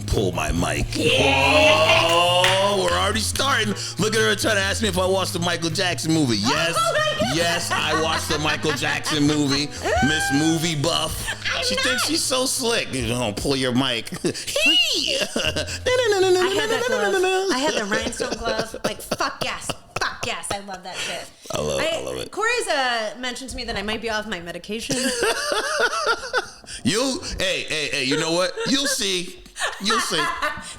Pull my mic. Yeah. Oh, we're already starting. Look at her trying to ask me if I watched the Michael Jackson movie. Yes, yes, I watched the Michael Jackson movie. Miss Movie Buff. She thinks she's so slick. You don't pull your mic. I had the rhinestone glove. Like, fuck yes. Fuck yes. I love that shit. I love it. Corey's mentioned to me that I might be off my medication. Hey, you know what? You'll see. You'll see.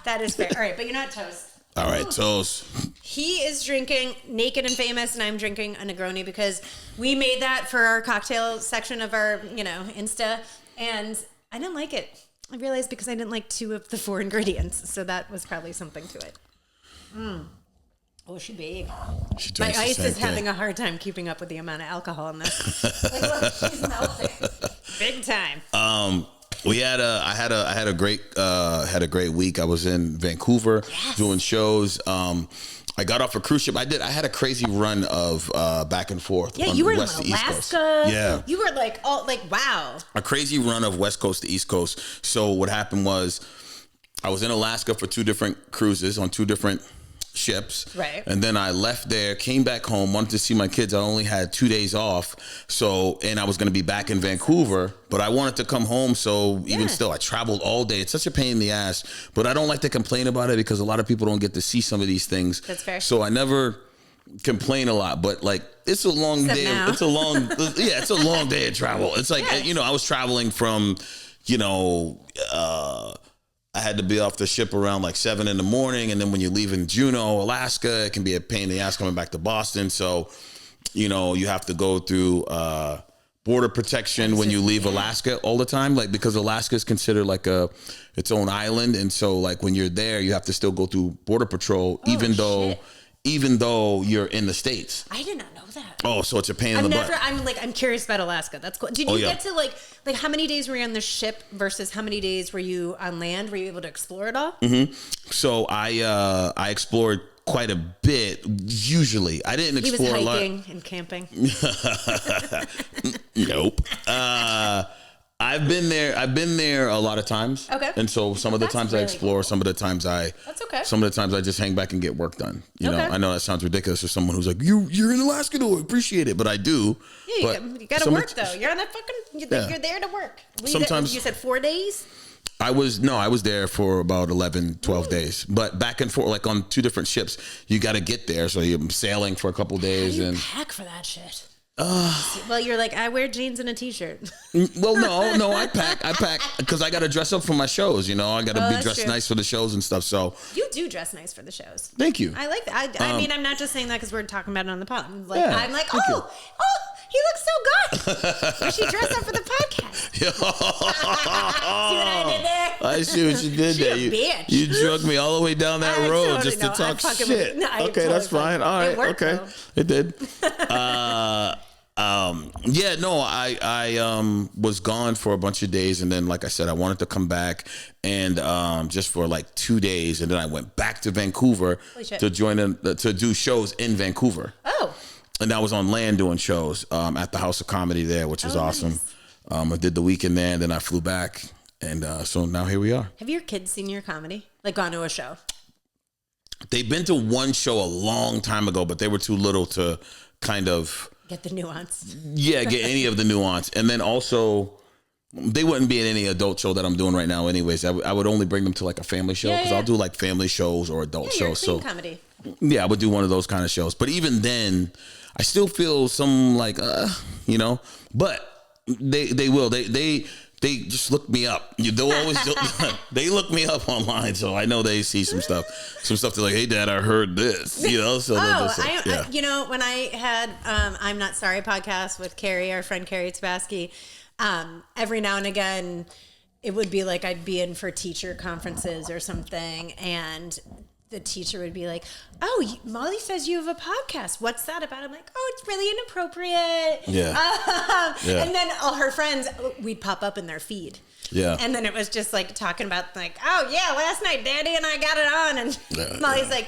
That is fair. All right, but you're not Toast. All right, Toast. He is drinking Naked and Famous, and I'm drinking a Negroni because we made that for our cocktail section of our, Insta, and I didn't like it. I realized because I didn't like 2 of the 4 ingredients, so that was probably something to it. Oh, she big. My ice is having a hard time keeping up with the amount of alcohol in this. Like, look, she's melting. Big time. I had a great week. I was in Vancouver doing shows. I got off a cruise ship. I had a crazy run of back and forth. Yeah, you were in Alaska. Yeah, you were wow. A crazy run of West Coast to East Coast. So what happened was, I was in Alaska for 2 different cruises on 2 different ships. Right. And then I left there, came back home, wanted to see my kids. I only had 2 days off. And I was going to be back in Vancouver, but I wanted to come home. So even still, I traveled all day. It's such a pain in the ass, but I don't like to complain about it because a lot of people don't get to see some of these things. That's fair. So I never complain a lot, but like, it's a long day. Now. It's a long day of travel. It's like, I was traveling from, I had to be off the ship around like 7 a.m. And then when you leave in Juneau, Alaska, it can be a pain in the ass coming back to Boston. So, you have to go through border protection when you leave Alaska all the time. Like, because Alaska is considered like its own island. And so like when you're there, you have to still go through border patrol, even though you're in the States. I did not know that. Oh, so it's a pain in the butt. I'm curious about Alaska. That's cool. Did you get to like how many days were you on the ship versus how many days were you on land? Were you able to explore it all? Mm-hmm. So I explored quite a bit. Usually, I didn't explore a lot. He was hiking and camping. Nope. I've been there a lot of times. Okay. And so some of the times I explore, some of the times That's okay. Some of the times I just hang back and get work done. You know, Okay. I know that sounds ridiculous for someone who's like, you're in Alaska to appreciate it, but I do. Yeah, you got to work though. You're on that you're there to work. Sometimes you said 4 days? I was there for about 11, 12 days, but back and forth, like on 2 different ships, you got to get there. So you're sailing for a couple days. How do you and pack for that shit? Well, you're like, I wear jeans and a t-shirt. Well, no, I pack because I got to dress up for my shows. I got to be dressed nice for the shows and stuff. So you do dress nice for the shows. Thank you. I like that. I mean, I'm not just saying that because we're talking about it on the pod. I'm like, thank you. He looks so good. You should dress up for the podcast. See what I did there? I see what you did there. Bitch. You drug me all the way down that road just to talk shit. Okay, that's fine. All right. Worked, okay. though. It did. I was gone for a bunch of days, and then, like I said, I wanted to come back and just for like 2 days, and then I went back to Vancouver to to do shows in Vancouver. Oh. And I was on land doing shows at the House of Comedy there, which was awesome. Nice. I did the weekend there, and then I flew back, and so now here we are. Have your kids seen your comedy? Like gone to a show? They've been to one show a long time ago, but they were too little to kind of get the nuance. Yeah, get any of the nuance. And then also, they wouldn't be in any adult show that I'm doing right now anyways. I would only bring them to like a family show because I'll do like family shows or adult shows. So comedy. Yeah, I would do one of those kind of shows. But even then, I still feel some like, but they will. They just look me up. They'll always they look me up online, so I know they see some stuff. They're like, "Hey, Dad, I heard this." So when I had I'm Not Sorry podcast with Carrie, our friend Carrie Tabasky, every now and again, it would be like I'd be in for teacher conferences or something, and the teacher would be like, "Oh, Molly says you have a podcast. What's that about?" I'm like, "Oh, it's really inappropriate." Yeah. And then all her friends, we'd pop up in their feed. Yeah. And then it was just like talking about like, "Oh yeah, last night Daddy and I got it on," and Molly's like,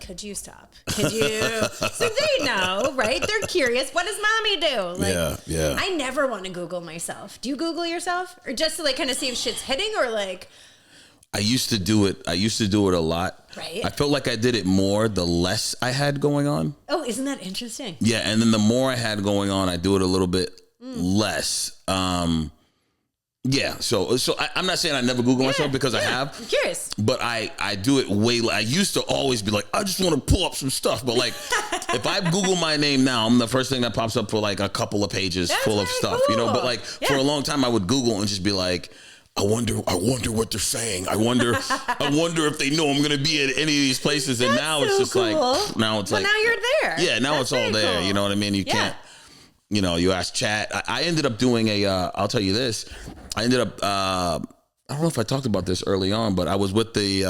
could you stop? Could you? So they know, right? They're curious. What does mommy do? Like, yeah. I never want to Google myself. Do you Google yourself, or just to like kind of see if shit's hitting, or like? I used to do it a lot. Right. I felt like I did it more the less I had going on. Oh, isn't that interesting? Yeah, and then the more I had going on, I do it a little bit less. Yeah, so I'm not saying I never Google myself because I have. I'm curious. But I do it way. I used to always be like, I just want to pull up some stuff. But like, if I Google my name now, I'm the first thing that pops up for like a couple of pages full of stuff, cool. you know. But like for a long time, I would Google and just be like, I wonder what they're saying. I wonder if they know I'm going to be at any of these places. And now it's just like, now it's like, now you're there. Yeah, now it's all there. Cool. You know what I mean? You can't. You know, you ask chat. I ended up doing I'll tell you this. I ended up, I don't know if I talked about this early on, but I was with the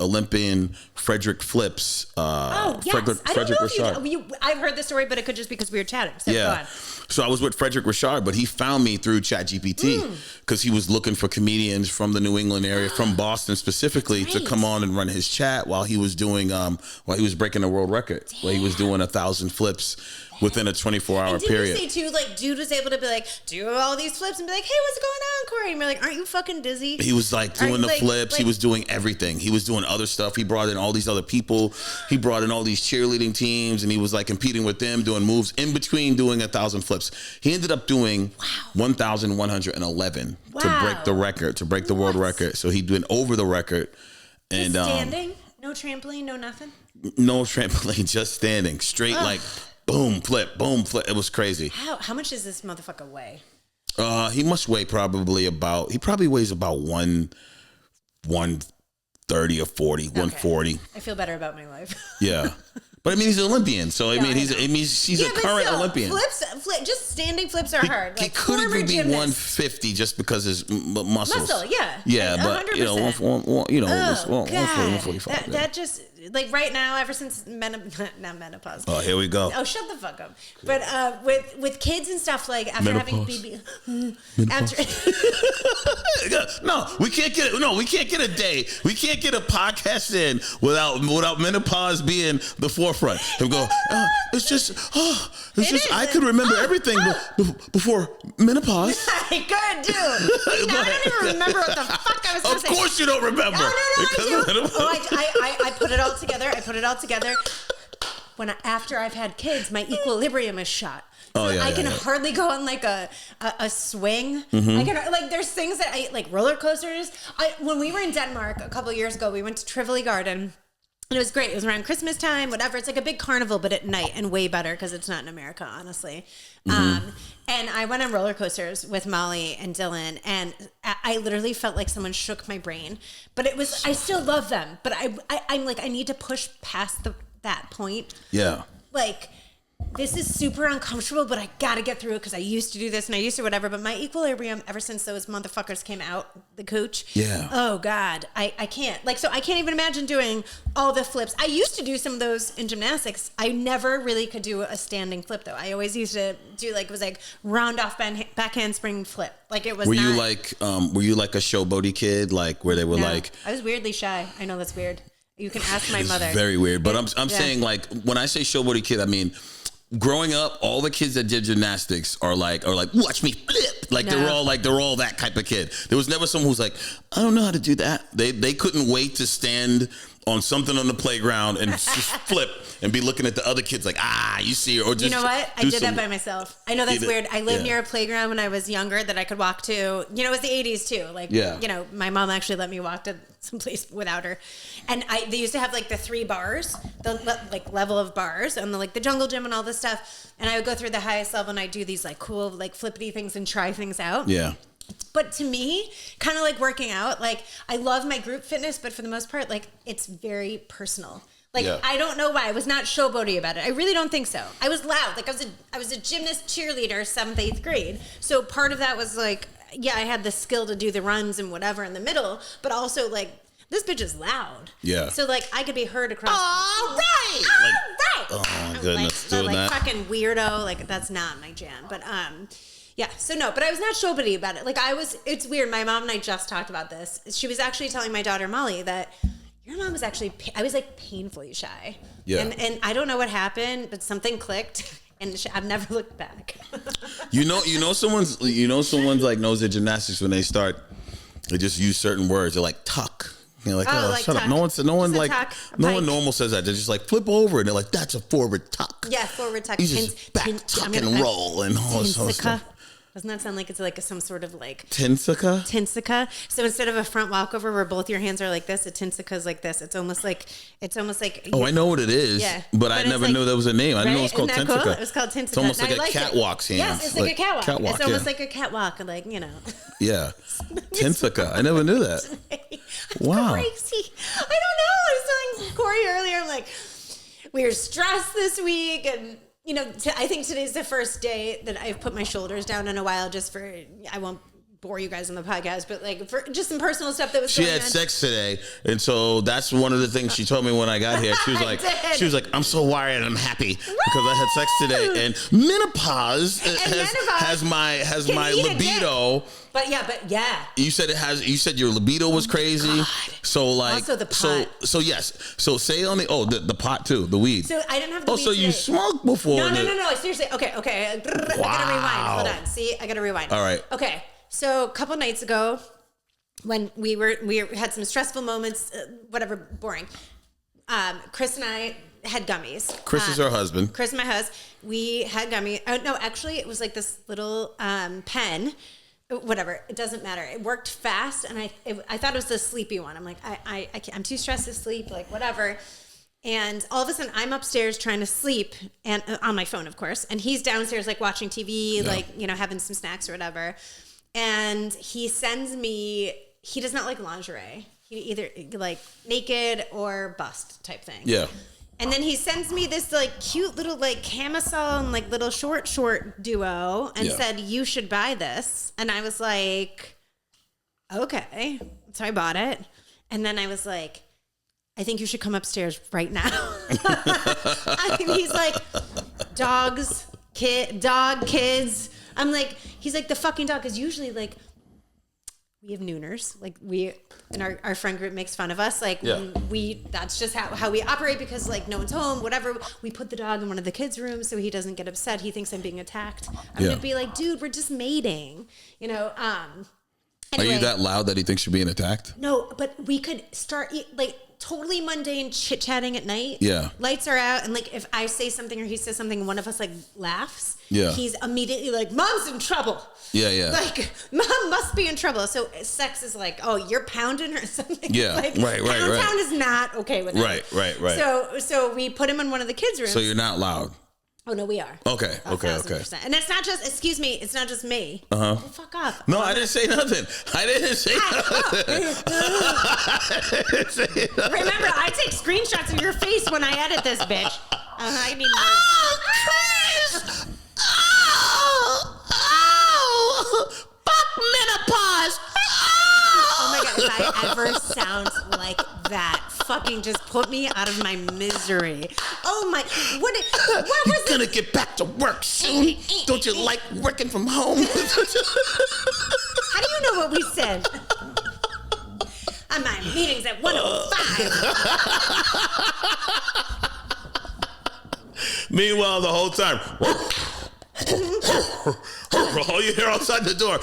Olympian Frederick Flips. Frederick Richard. I've heard the story, but it could just be because we were chatting. So go on. So I was with Frederick Richard, but he found me through ChatGPT because he was looking for comedians from the New England area, from Boston specifically, to come on and run his chat while he was doing, while he was breaking the world record, where he was doing 1,000 flips within a 24-hour period. Did you say too, like, dude was able to be like, do all these flips and be like, hey, what's going on, Corey? And we're like, aren't you fucking dizzy? He was like doing the flips. He was doing everything. He was doing other stuff. He brought in all these other people. He brought in all these cheerleading teams, and he was like competing with them, doing moves in between doing 1,000 flips. He ended up doing 1,111 to break the record, to break the world record. So he went over the record. And just standing? No trampoline, no nothing? No trampoline, just standing. Straight like boom, flip, boom, flip. It was crazy. How much does this motherfucker weigh? He must weigh he probably weighs about 130 or 40, 140. I feel better about my life. Yeah. But I mean, he's an Olympian, so I mean, she's a current Olympian. Just standing flips are hard. He could even be 150 just because his muscles. Yeah, but 100%. 145. That just like right now, ever since not menopause. Oh, here we go. Oh, shut the fuck up. But with kids and stuff, like after having BB, no, we can't get it. No, we can't get a day. We can't get a podcast in without menopause being the forefront. And go, it's just I could remember everything before menopause. I could do. I don't even remember what the fuck I was going to say. Of course you don't remember. No, I put it all together. After I've had kids, my equilibrium is shot. So I can hardly go on like a swing. I can there's things that I like roller coasters. When we were in Denmark a couple of years ago, we went to Tivoli Garden. And it was great. It was around Christmas time, whatever. It's like a big carnival, but at night, and way better because it's not in America, honestly. And I went on roller coasters with Molly and Dylan, and I literally felt like someone shook my brain. But it was, I still love them, but I'm like, I need to push past that point. Yeah. Like, this is super uncomfortable, but I gotta get through it because I used to do this and I used to whatever. But my equilibrium, ever since those motherfuckers came out, the cooch. Yeah. Oh God, I can't. Like, so I can't even imagine doing all the flips. I used to do some of those in gymnastics. I never really could do a standing flip though. I always used to do it was like round off back handspring flip. Like it was. Were you like a showboaty kid? Like where they were like. I was weirdly shy. I know that's weird. You can ask my mother. Very weird. But I'm saying like when I say showboaty kid, I mean. Growing up, all the kids that did gymnastics are like, watch me flip. Like they're all that type of kid. There was never someone who's like, I don't know how to do that. They couldn't wait to stand on something on the playground and just flip and be looking at the other kids like, you see, or just. You know what? I did that by myself. I know that's weird. I lived near a playground when I was younger that I could walk to. You know, it was the 80s too. Like, you know, my mom actually let me walk to someplace without her. And they used to have like the 3 bars, the like level of bars and the jungle gym and all this stuff. And I would go through the highest level and I'd do these like cool, like flippity things and try things out. Yeah. But to me, kind of like working out, like I love my group fitness, but for the most part, like it's very personal. Like, I don't know why. I was not showboaty about it. I really don't think so. I was loud. Like I was a gymnast cheerleader 7th, 8th grade. So part of that was like, I had the skill to do the runs and whatever in the middle, but also like, this bitch is loud. Yeah. So like I could be heard across. All right. Oh my goodness. Like, doing that. Fucking weirdo. Like that's not my jam. But yeah. So no, but I was not showboaty about it. Like it's weird. My mom and I just talked about this. She was actually telling my daughter Molly that your mom was actually, I was like painfully shy. Yeah. And I don't know what happened, but something clicked. And I've never looked back. you know, someone's like knows their gymnastics when they just use certain words. They're like tuck. You're like, Oh, like shut up. tuck. No one Just a like, tuck, a no pike. one normal says that. They're just like, flip over. And they're like, that's a forward tuck. Yeah, forward tuck. You just back tuck and roll and all this other stuff. Doesn't that sound like it's like some sort of like Tinsica? So instead of a front walkover where both your hands are like this, a tinsica is like this. It's almost like Oh, I know what it is. Yeah. But I never knew there was a name. I didn't know it was called Isn't that tinsica. cool? It was called tinsica. It's almost And like I a catwalk's hand. Yes, it's like a catwalk. It's almost yeah. like a catwalk, like, you know. Yeah. Tinsica. I never knew that. Wow. Crazy. I don't know. I was telling Corey earlier, I'm like, we were stressed this week, and you know, I think today's the first day that I've put my shoulders down in a while, just for, I won't bore you guys on the podcast, but like for just some personal stuff that was She had sex today, and so that's one of the things she told me when I got here. She was like, I'm so wired and I'm happy because I had sex today, and menopause has my libido. But yeah. You said your libido was crazy. God. So like, also the pot. So yes. So say on the pot too, the weed. So I didn't have the weed so today. you smoked before. No. Seriously. Okay. I gotta rewind. Hold on. See, I gotta rewind. All right. Okay. So a couple nights ago, when we had some stressful moments, whatever, boring. Chris and I had gummies. Chris is her husband. Chris, my husband. We had gummies. Oh no, actually, it was like this little pen. Whatever, it doesn't matter. It worked fast, and I thought it was the sleepy one. I'm like, I'm too stressed to sleep, like whatever. And all of a sudden, I'm upstairs trying to sleep, and on my phone, of course. And he's downstairs, like watching TV, like, you know, having some snacks or whatever. And he sends me. He does not like lingerie. He either like naked or bust type thing. Yeah. And then he sends me this like cute little like camisole and like little short duo and said, you should buy this. And I was like, okay. So I bought it. And then I was like, I think you should come upstairs right now. And he's like, kids. I'm like, he's like, the fucking dog is usually like, we have nooners, like and our friend group makes fun of us. Like that's just how we operate, because like no one's home, whatever. We put the dog in one of the kids' rooms so he doesn't get upset. He thinks I'm being attacked. I'm gonna be like, dude, we're just mating, you know? Anyway, are you that loud that he thinks you're being attacked? No, but we could start like totally mundane chit-chatting at night. Yeah. Lights are out, and like if I say something or he says something and one of us like laughs, he's immediately like, Mom's in trouble. Yeah. Like, Mom must be in trouble. So sex is like, oh, you're pounding her or something. Yeah. Like, right. Pound is not okay with that. Right. So we put him in one of the kids' rooms. So you're not loud. Oh no, we are. Okay. 1,000%. And it's not just, excuse me, it's not just me. Oh, fuck off. No, I didn't say nothing. Remember, I take screenshots of your face when I edit this, bitch. I need more. Oh, Chris! Oh! Fuck menopause! Oh my God, if I ever sound like that, fucking just put me out of my misery. Oh my, what was You're gonna get back to work soon. Don't you like working from home? How do you know what we said? My meeting's at 1:05. Meanwhile, the whole time, all you hear outside the door.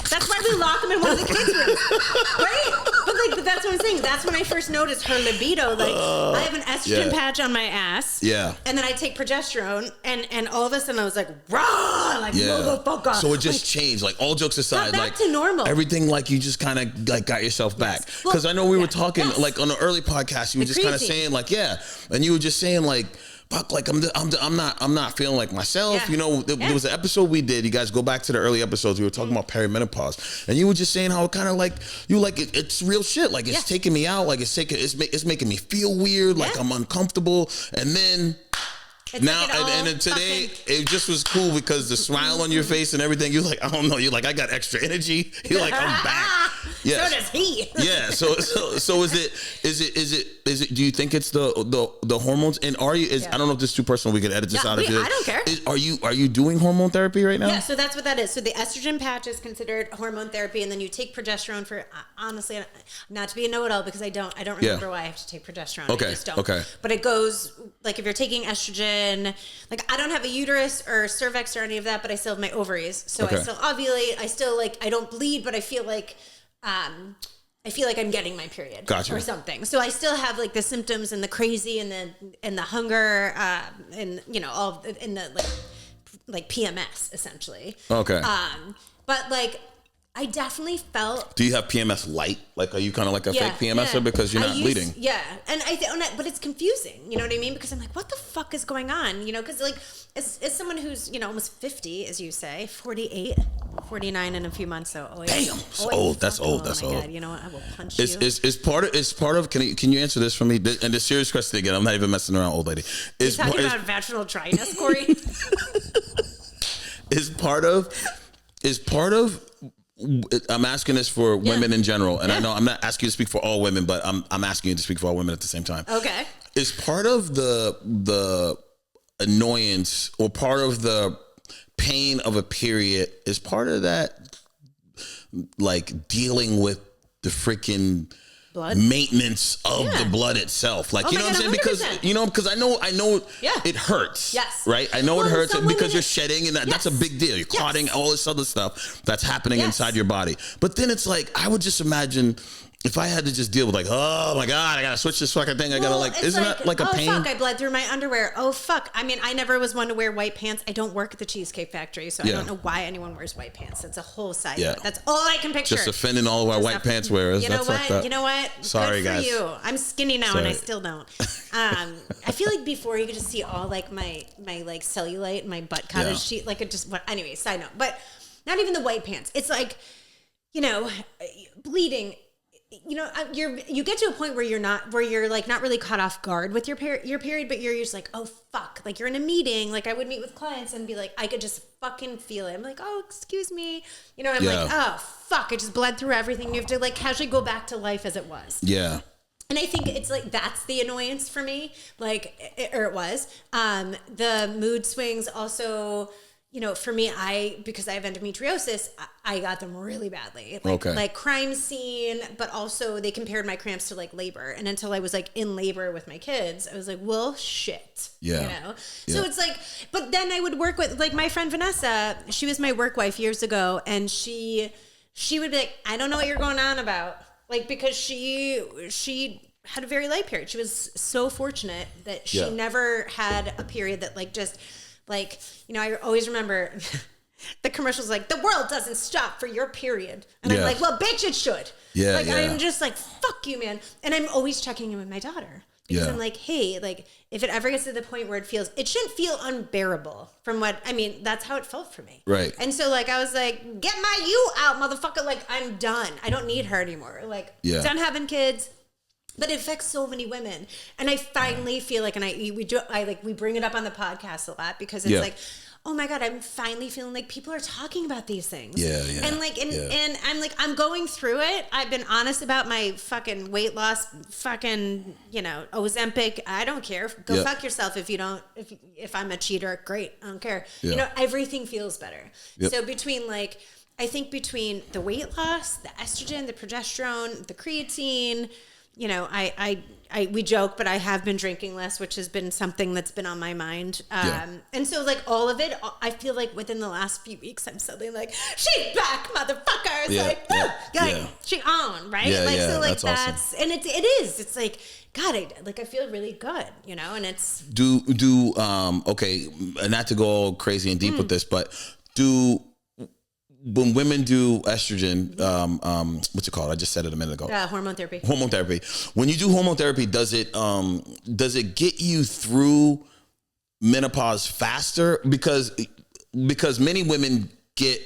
That's why we lock them in one of the kids' rooms, right? But that's what I'm saying. That's when I first noticed her libido. Like, I have an estrogen patch on my ass. Yeah. And then I take progesterone, and all of a sudden I was like, rah, like, motherfucker. So it just changed. Like, all jokes aside, back like to normal. Everything, like, you just kind of like got yourself back. Because I know we were talking like on the early podcast. You were just kind of saying like, and you were just saying like, fuck, like I'm not feeling like myself. You know, there was an episode we did. You guys go back to the early episodes. We were talking about perimenopause, and you were just saying how it kind of like you like it's real shit. Like it's taking me out. Like it's making me feel weird. Like I'm uncomfortable. And then it's now like and today it just was cool because the smile on your face and everything. You're like, I don't know. You're like, I got extra energy. You're like, I'm back. Yes. So does he. Yeah. So is it? Do you think it's the hormones? And are you? I don't know if this is too personal. We can edit this out if you. I don't care. Are you doing hormone therapy right now? Yeah. So that's what that is. So the estrogen patch is considered hormone therapy, and then you take progesterone for. Honestly, not to be a know-it-all because I don't remember why I have to take progesterone. Okay. I just don't. Okay. But it goes like if you're taking estrogen, like I don't have a uterus or cervix or any of that, but I still have my ovaries, so I still ovulate. I still like I don't bleed, but I feel like. I feel like I'm getting my period Gotcha. or something. So I still have like the symptoms and the crazy and the hunger and all in the like PMS essentially. Okay. But like I definitely felt. Do you have PMS light? Like, are you kind of like a fake PMSer because you're not bleeding? Yeah, and but it's confusing. You know what I mean? Because I'm like, what the fuck is going on? Because like, as someone who's almost 50, as you say, 48, 49 in a few months. So damn, old. That's old. That's old. God, you know what? I will punch you. Is part of? Can you answer this for me? And the serious question again. I'm not even messing around, old lady. Is talking about vaginal dryness, Corey? Is part of. I'm asking this for women in general, and I know I'm not asking you to speak for all women, but I'm asking you to speak for all women at the same time. Okay. Is part of the annoyance or part of the pain of a period, is part of that like dealing with the freaking blood maintenance of the blood itself, like, you know what I'm saying? 100%. Because I know it hurts. Yes. Right. I know it hurts because you're shedding, and that's a big deal. You're clotting, all this other stuff that's happening inside your body. But then it's like, I would just imagine if I had to just deal with like, oh my God, I gotta switch this fucking thing. I gotta isn't that like a pain? Oh fuck, I bled through my underwear. Oh fuck. I mean, I never was one to wear white pants. I don't work at the Cheesecake Factory, so I don't know why anyone wears white pants. That's a whole side note. That's all I can picture. Just offending all of our white pants wearers. You know what? You know what? Sorry, good for guys. you. I'm skinny now and I still don't. I feel like before you could just see all like my like cellulite and my butt cottage sheet. Like it just, anyway, side note. But not even the white pants. It's like, bleeding. You get to a point where you're like not really caught off guard with your period, but you're just like, oh fuck, like you're in a meeting. Like I would meet with clients and be like, I could just fucking feel it. I'm like, oh, excuse me. I'm like, oh fuck, I just bled through everything. You have to like casually go back to life as it was. Yeah. And I think it's like, that's the annoyance for me. Like, it was, the mood swings also, for me, because I have endometriosis, I got them really badly. Like crime scene, but also they compared my cramps to like labor. And until I was like in labor with my kids, I was like, well, shit. Yeah. So it's like, but then I would work with like my friend Vanessa. She was my work wife years ago. And she would be like, I don't know what you're going on about. Like, because she had a very light period. She was so fortunate that she never had a period that like just... Like, I always remember the commercials like, the world doesn't stop for your period. And I'm like, well, bitch, it should. Yeah, like, I'm just like, fuck you, man. And I'm always checking in with my daughter. Because I'm like, hey, like, if it ever gets to the point where it shouldn't feel unbearable that's how it felt for me. Right. And so, like, I was like, get my you out, motherfucker. Like, I'm done. I don't need her anymore. Like, done having kids. But it affects so many women, and I finally feel like, and we bring it up on the podcast a lot because it's like, oh my God, I'm finally feeling like people are talking about these things. And like, and I'm like, I'm going through it. I've been honest about my fucking weight loss, fucking, Ozempic. I don't care. Go fuck yourself if I'm a cheater. Great, I don't care. Everything feels better. So between between the weight loss, the estrogen, the progesterone, the creatine. We joke, but I have been drinking less, which has been something that's been on my mind. And so like all of it, I feel like within the last few weeks, I'm suddenly like, she's back, motherfuckers. She on, right? So like that's awesome. And it is, it's like, God, I feel really good, and it's. Okay, not to go all crazy and deep with this, but when women do estrogen, what's it called? I just said it a minute ago. Hormone therapy. Hormone therapy. When you do hormone therapy, does it get you through menopause faster? Because many women get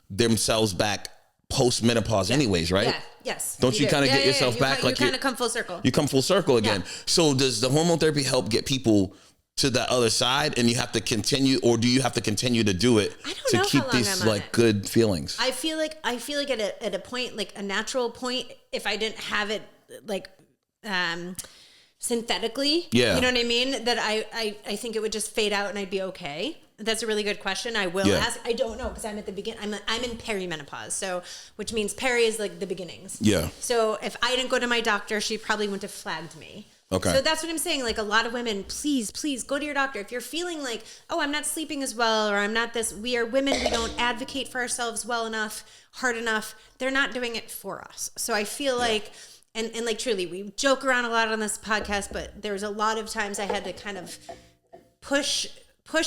themselves back post menopause anyways, right? Yeah. Yes. Don't you kind of get yourself back? You kind of come full circle. You come full circle again. Yeah. So does the hormone therapy help get people to that other side, and you have to continue, or do you have to continue to do it to keep these like good feelings? I feel like at a point, like a natural point, if I didn't have it like synthetically, you know what I mean, that I think it would just fade out and I'd be okay. That's a really good question. I will ask. I don't know, because I'm at the beginning. I'm in perimenopause, so which means peri is like the beginnings. Yeah. So if I didn't go to my doctor, she probably wouldn't have flagged me. Okay. So that's what I'm saying. Like a lot of women, please go to your doctor. If you're feeling like, oh, I'm not sleeping as well, or I'm not this, we are women, we don't advocate for ourselves well enough, hard enough. They're not doing it for us. So I feel like, and like truly, we joke around a lot on this podcast, but there's a lot of times I had to kind of push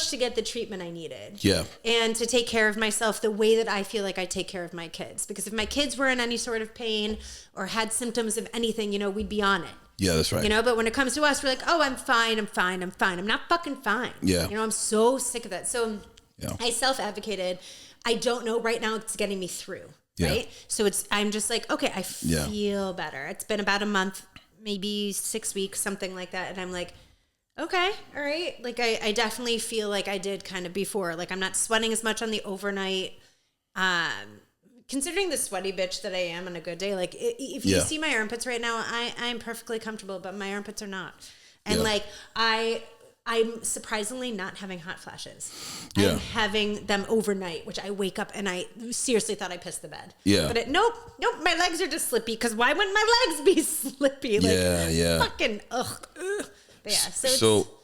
to get the treatment I needed. Yeah. And to take care of myself the way that I feel like I take care of my kids. Because if my kids were in any sort of pain or had symptoms of anything, we'd be on it. Yeah, that's right. But when it comes to us, we're like, oh, I'm fine. I'm not fucking fine. Yeah. I'm so sick of that. So I self-advocated. I don't know right now it's getting me through. Yeah. Right. So I'm just like, okay, I feel better. It's been about a month, maybe 6 weeks, something like that. And I'm like, okay, all right. Like I definitely feel like I did kind of before. Like I'm not sweating as much on the overnight. Considering the sweaty bitch that I am on a good day, like if you see my armpits right now, I'm perfectly comfortable, but my armpits are not. And like I'm surprisingly not having hot flashes. Yeah. I'm having them overnight, which I wake up and I seriously thought I pissed the bed. Yeah. But nope, my legs are just slippy, because why wouldn't my legs be slippy? Like, fucking ugh. But yeah.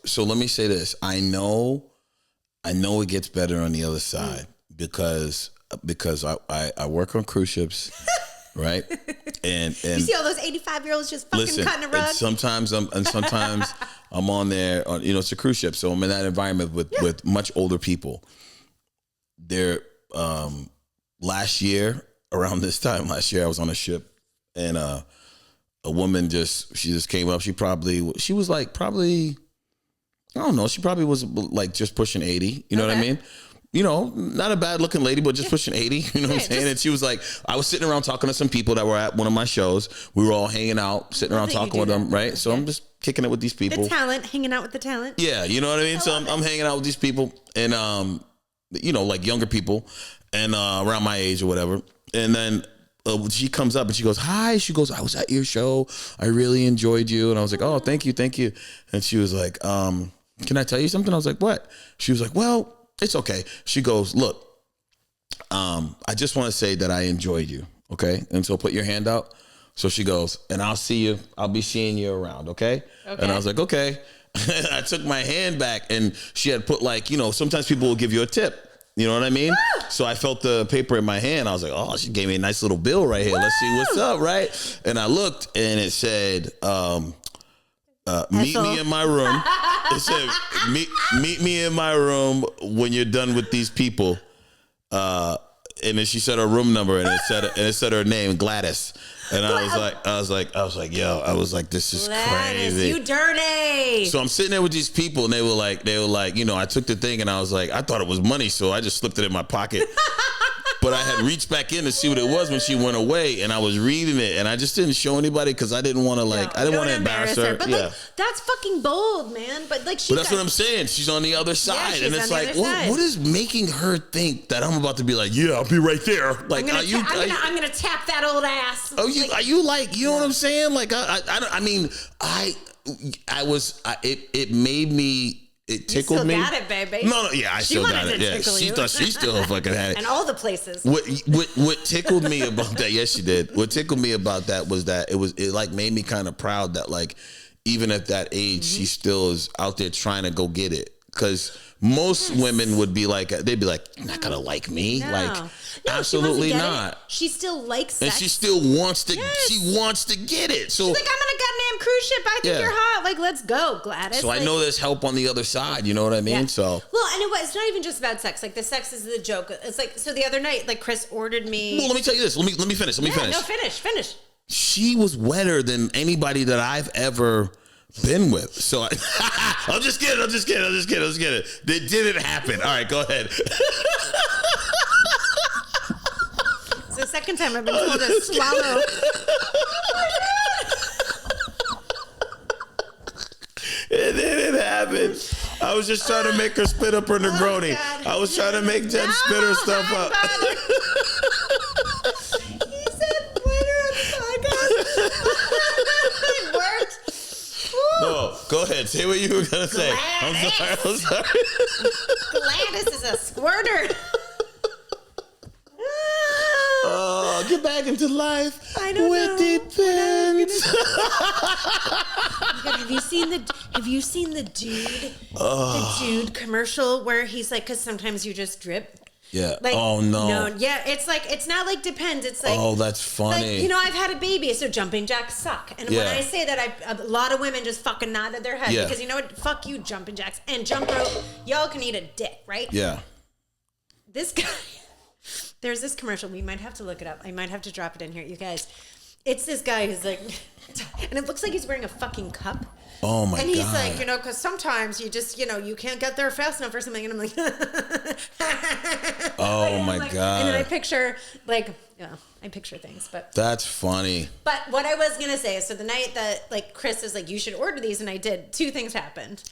So let me say this. I know it gets better on the other side because I work on cruise ships, right? And you see all those 85-year-olds just fucking cutting a rug. Sometimes I'm on there. It's a cruise ship, so I'm in that environment with much older people. There, last year around this time last year, I was on a ship, and a woman just came up. She was like probably I don't know. She probably was like just pushing 80. You know what I mean? Not a bad looking lady, but just pushing 80. You know what I'm saying? And she was like, I was sitting around talking to some people that were at one of my shows. We were all hanging out, sitting around talking with them, right? So I'm just kicking it with these people. The talent, hanging out with the talent. Yeah, you know what I mean? So I'm hanging out with these people, and like younger people, and around my age or whatever. And then she comes up and she goes, hi. She goes, I was at your show. I really enjoyed you. And I was like, oh, thank you. And she was like, can I tell you something? I was like, what? She was like, well, it's okay. She goes, look, I just want to say that I enjoyed you. Okay. And so put your hand out. So she goes, and I'll be seeing you around. Okay. And I was like, okay. I took my hand back, and she had put sometimes people will give you a tip. You know what I mean? Woo! So I felt the paper in my hand. I was like, oh, she gave me a nice little bill right here. Woo! Let's see what's up. Right. And I looked, and it said, meet me in my room. It said, meet me in my room when you're done with these people. And then she said her room number, and it said her name, Gladys. And I was like, yo, this is Gladys, crazy. You dirty. So I'm sitting there with these people, and they were like, I took the thing, and I was like, I thought it was money, so I just slipped it in my pocket. But I had reached back in to see what it was when she went away, and I was reading it, and I just didn't show anybody because I didn't want to embarrass her. But that's fucking bold, man. But that's what I'm saying. She's on the other side, and it's like, what is making her think that I'm about to be like, yeah, I'll be right there? Like, I'm gonna tap that old ass. Oh, are you like, you know what I'm saying? Like, it made me. It tickled me. You still got it, baby. No, yeah, I still got it. Yeah, she thought she still fucking had it. And all the places. What tickled me about that? Yes, she did. What tickled me about that was that it like made me kind of proud that like even at that age she still is out there trying to go get it. Because most women would be like, they'd be like, you're not gonna like me, absolutely not. She still likes sex, and she still wants to. Yes. She wants to get it. So she's like, I'm on a goddamn cruise ship. I think you're hot. Like, let's go, Gladys. So I know there's help on the other side. You know what I mean? Yeah. So and it's not even just about sex. Like the sex is the joke. It's like so the other night, like Chris ordered me. Well, let me tell you this. Let me finish. No, finish. She was wetter than anybody that I've ever been with. So I'm just kidding. It didn't happen. All right, go ahead. It's the second time I've been told to swallow. It didn't happen. I was just trying to make her spit up her Negroni. I was trying to make Deb spit her stuff up. He said later on the podcast. It worked. No, go ahead. Say what you were going to say. Gladys. I'm sorry. Gladys is a squirter. get back into life. I don't with know. Depends. Have you seen the dude commercial where he's like, because sometimes you just drip. Yeah. Like, oh no. Yeah. It's like, it's not like Depends. It's like, oh, that's funny. Like, I've had a baby, so jumping jacks suck. And when I say that, a lot of women just fucking nodded their head because you know what? Fuck you, jumping jacks and jump rope. Y'all can eat a dick, right? Yeah. This guy, there's this commercial. We might have to look it up. I might have to drop it in here, you guys. It's this guy who's like, and it looks like he's wearing a fucking cup. Oh my God. And he's like, because sometimes you just, you can't get there fast enough or something. And I'm like, oh my God. And then I picture I picture things, but that's funny. But what I was going to say is, so the night that like Chris is like, you should order these. And I did, two things happened.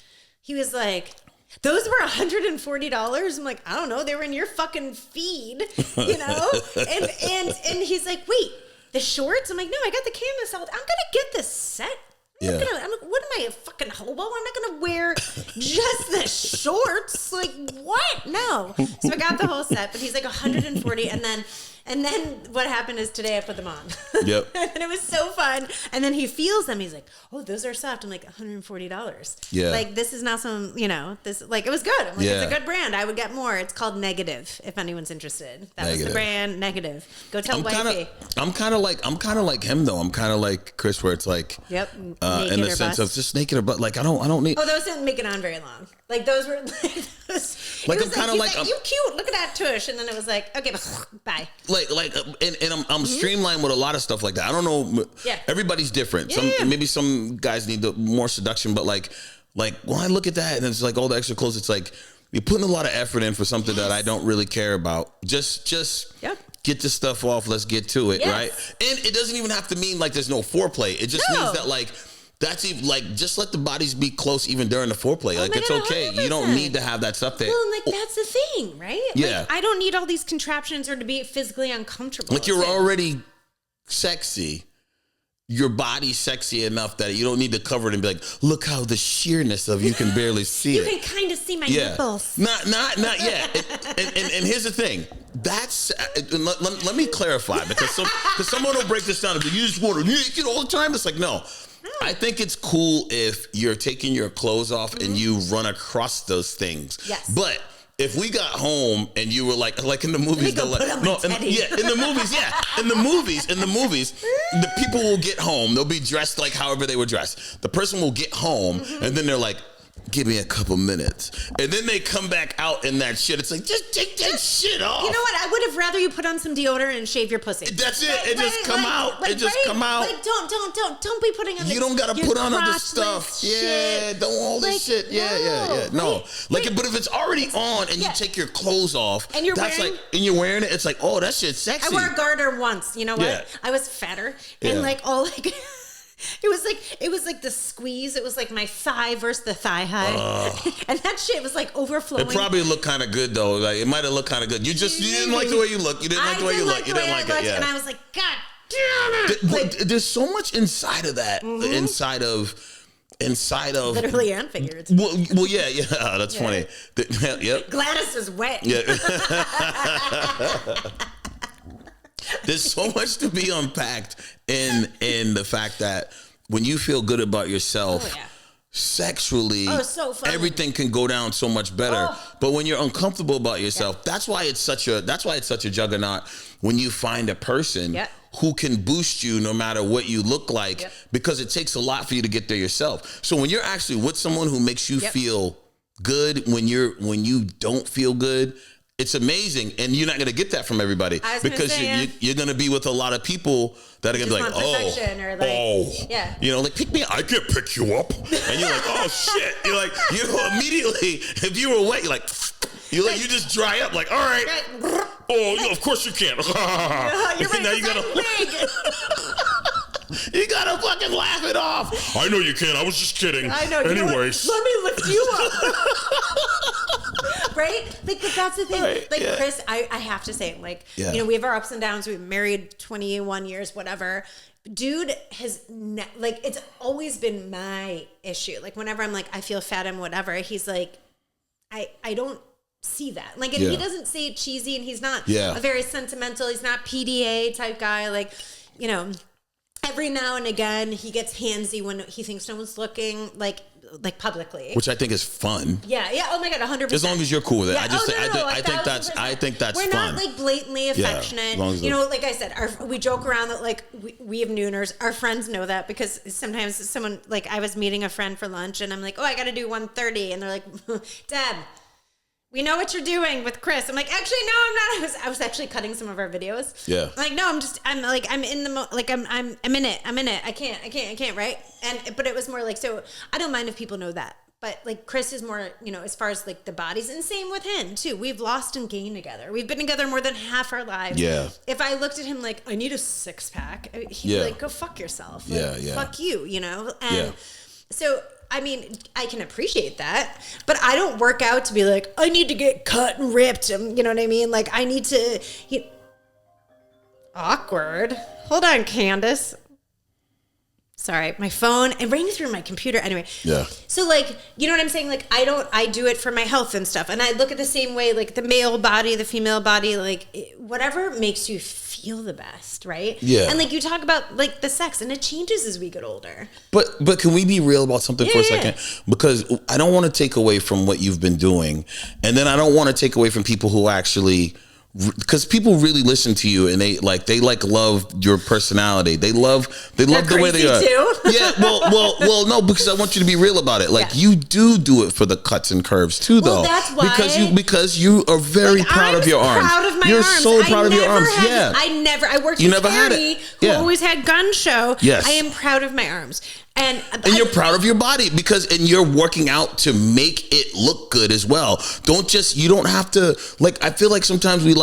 He was like, those were $140. I'm like, I don't know. They were in your fucking feed, and he's like, wait, the shorts? I'm like, no, I got the canvas out. I'm going to get this set. What am I, a fucking hobo? I'm not going to wear just the shorts. Like, what? No. So I got the whole set, but he's like 140. And then what happened is today I put them on. Yep. And it was so fun. And then he feels them. He's like, oh, those are soft. I'm like, $140. Yeah. Like, this is not some, this, like, it was good. I'm like, it's a good brand. I would get more. It's called Negative, if anyone's interested. That was the brand, Negative. Go tell wifey. I'm kind of like him, though. I'm kind of like Chris, where it's like, yep. in the sense of just naked or butt. Like, I don't need. Oh, those didn't make it on very long. Like, those were like, I'm kind of like, you cute. Look at that tush. And then it was like, okay, bye. And I'm streamlined with a lot of stuff like that. I don't know. Yeah. Everybody's different. Maybe some guys need more seduction, but like when I look at that and it's like all the extra clothes, it's like you're putting a lot of effort in for something that I don't really care about. Just get the stuff off. Let's get to it, right? And it doesn't even have to mean like there's no foreplay. It just means that like. That's even like just let the bodies be close even during the foreplay. Like it's okay. 100%. You don't need to have that stuff there. Well, like that's the thing, right? Yeah. Like, I don't need all these contraptions or to be physically uncomfortable. Like you're already sexy. Your body's sexy enough that you don't need to cover it and be like, look how the sheerness of you can barely see it. You can kind of see my nipples. Not yet. And here's the thing. That's let me clarify because someone will break this down and be, you just want to naked all the time. It's like no. I think it's cool if you're taking your clothes off and you run across those things. Yes. But if we got home and you were like in the movies, in the movies, the people will get home. They'll be dressed like however they were dressed. The person will get home and then they're like, give me a couple minutes. And then they come back out in that shit. It's like, just take that shit off. You know what? I would have rather you put on some deodorant and shave your pussy. That's it. It just come out. It just come out. Like, don't be putting on you don't got to put on other stuff. Yeah, don't all this shit. Yeah. No. But if it's already on and you take your clothes off, and you're wearing it, it's like, oh, that shit's sexy. I wore a garter once. You know what? Yeah. I was fatter and it was like the squeeze. It was like my thigh versus the thigh high. And that shit was like overflowing. It probably looked kind of good though. Like it might have looked kind of good. You didn't like the way you look. You didn't like the way you look. You didn't like it. Yeah. And I was like, God damn it. There's so much inside of that. Inside of literally and figuratively. Well, yeah, that's funny. Yep. Gladys is wet. Yeah. There's so much to be unpacked in the fact that when you feel good about yourself, sexually, so fun. Everything can go down so much better. But when you're uncomfortable about yourself, that's why it's such a juggernaut when you find a person who can boost you no matter what you look like, because it takes a lot for you to get there yourself. So when you're actually with someone who makes you feel good when you don't feel good, it's amazing, and you're not going to get that from everybody because you're going to be with a lot of people that are going to be like, pick me up. I can't pick you up. And you're like, oh shit. You're like, immediately, if you were wet, you just dry up like, all right. Oh, of course you can. You're right. Now you gotta, you gotta fucking laugh it off. I know you can. I was just kidding. I know. Anyways. Let me lift you up. Right? Like, but that's the thing. Chris, I have to say, we have our ups and downs. We've been married 21 years, whatever. Dude has, it's always been my issue. Like, whenever I'm like, I feel fat and whatever, he's like, I don't see that. Like, and he doesn't say it cheesy, and he's not a very sentimental, he's not PDA type guy. Like, you know, every now and again he gets handsy when he thinks no one's looking, like publicly, which I think is fun. Yeah. Oh my God, 100%. As long as you're cool with it. Yeah. I think that's We're fun. not like blatantly affectionate. You know, like I said, we joke around that like we have nooners. Our friends know that, because sometimes someone, like, I was meeting a friend for lunch and I'm like, oh, I got to do 1:30, and they're like, Deb, we know what you're doing with Chris. I'm like, actually, no, I'm not. I was actually cutting some of our videos. Yeah. I'm like, no, I'm in it. I can't. Right. But it was more like, so I don't mind if people know that. But like Chris is more, you know, as far as like the bodies, and same with him too. We've lost and gained together. We've been together more than half our lives. Yeah. If I looked at him like, I need a 6-pack, he'd be like, go fuck yourself. Like, fuck you, you know? And so, I mean, I can appreciate that, but I don't work out to be like, I need to get cut and ripped. You know what I mean? Like, I need to... Awkward. Hold on, Candace. Sorry, my phone, it rang through my computer. Anyway. Yeah. So, like, you know what I'm saying? Like, I do it for my health and stuff. And I look at the same way, like, the male body, the female body, like, whatever makes you feel the best, right? Yeah. And, like, you talk about, like, the sex, and it changes as we get older. But can we be real about something for a second? Because I don't want to take away from what you've been doing. And then I don't want to take away from people who actually... Because people really listen to you, and they love your personality. They love the way they are. Too? Yeah, well, no, because I want you to be real about it. Like, you do it for the cuts and curves too, though. That's why. Because you are very proud of your arms. Proud of my You're arms. so proud of your arms. I worked with Terry, who always had gun show. Yes, I am proud of my arms. And you're proud of your body, and you're working out to make it look good as well. You don't have to, like, I feel like sometimes we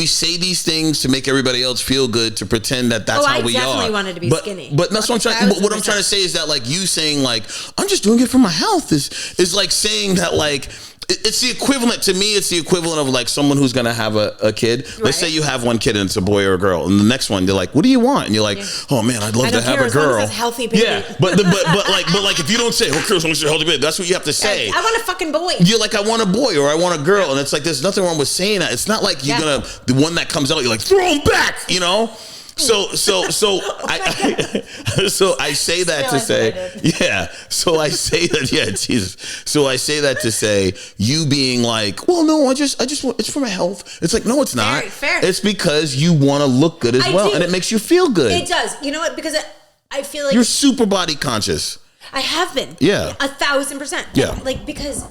say these things to make everybody else feel good, to pretend that's how we are. I definitely wanted to be skinny. But that's what I'm trying. What I'm trying to say is that, like, you saying, like, I'm just doing it for my health is like saying that, like, it's the equivalent to me. It's the equivalent of like someone who's going to have a kid. Right. Let's say you have one kid and it's a boy or a girl, and the next one they're like, "What do you want?" And you're like, "Oh man, I'd love to have a girl." As healthy baby. Yeah, but like if you don't say, "Oh, Chris wants a healthy baby," that's what you have to say. I want a fucking boy. You're like, "I want a boy" or "I want a girl," and it's like there's nothing wrong with saying that. It's not like you're gonna the one that comes out, you're like, "Throw him back," you know. So I say that to say, yeah. So I say that, yeah, Jesus. So I say that to say, you being like, well, no, I just want, it's for my health. It's like, no, it's not. Fair. It's because you want to look good as well, and it makes you feel good. It does. You know what? Because I feel like you're super body conscious. I have been. Yeah. 1,000%. Yeah. Like, because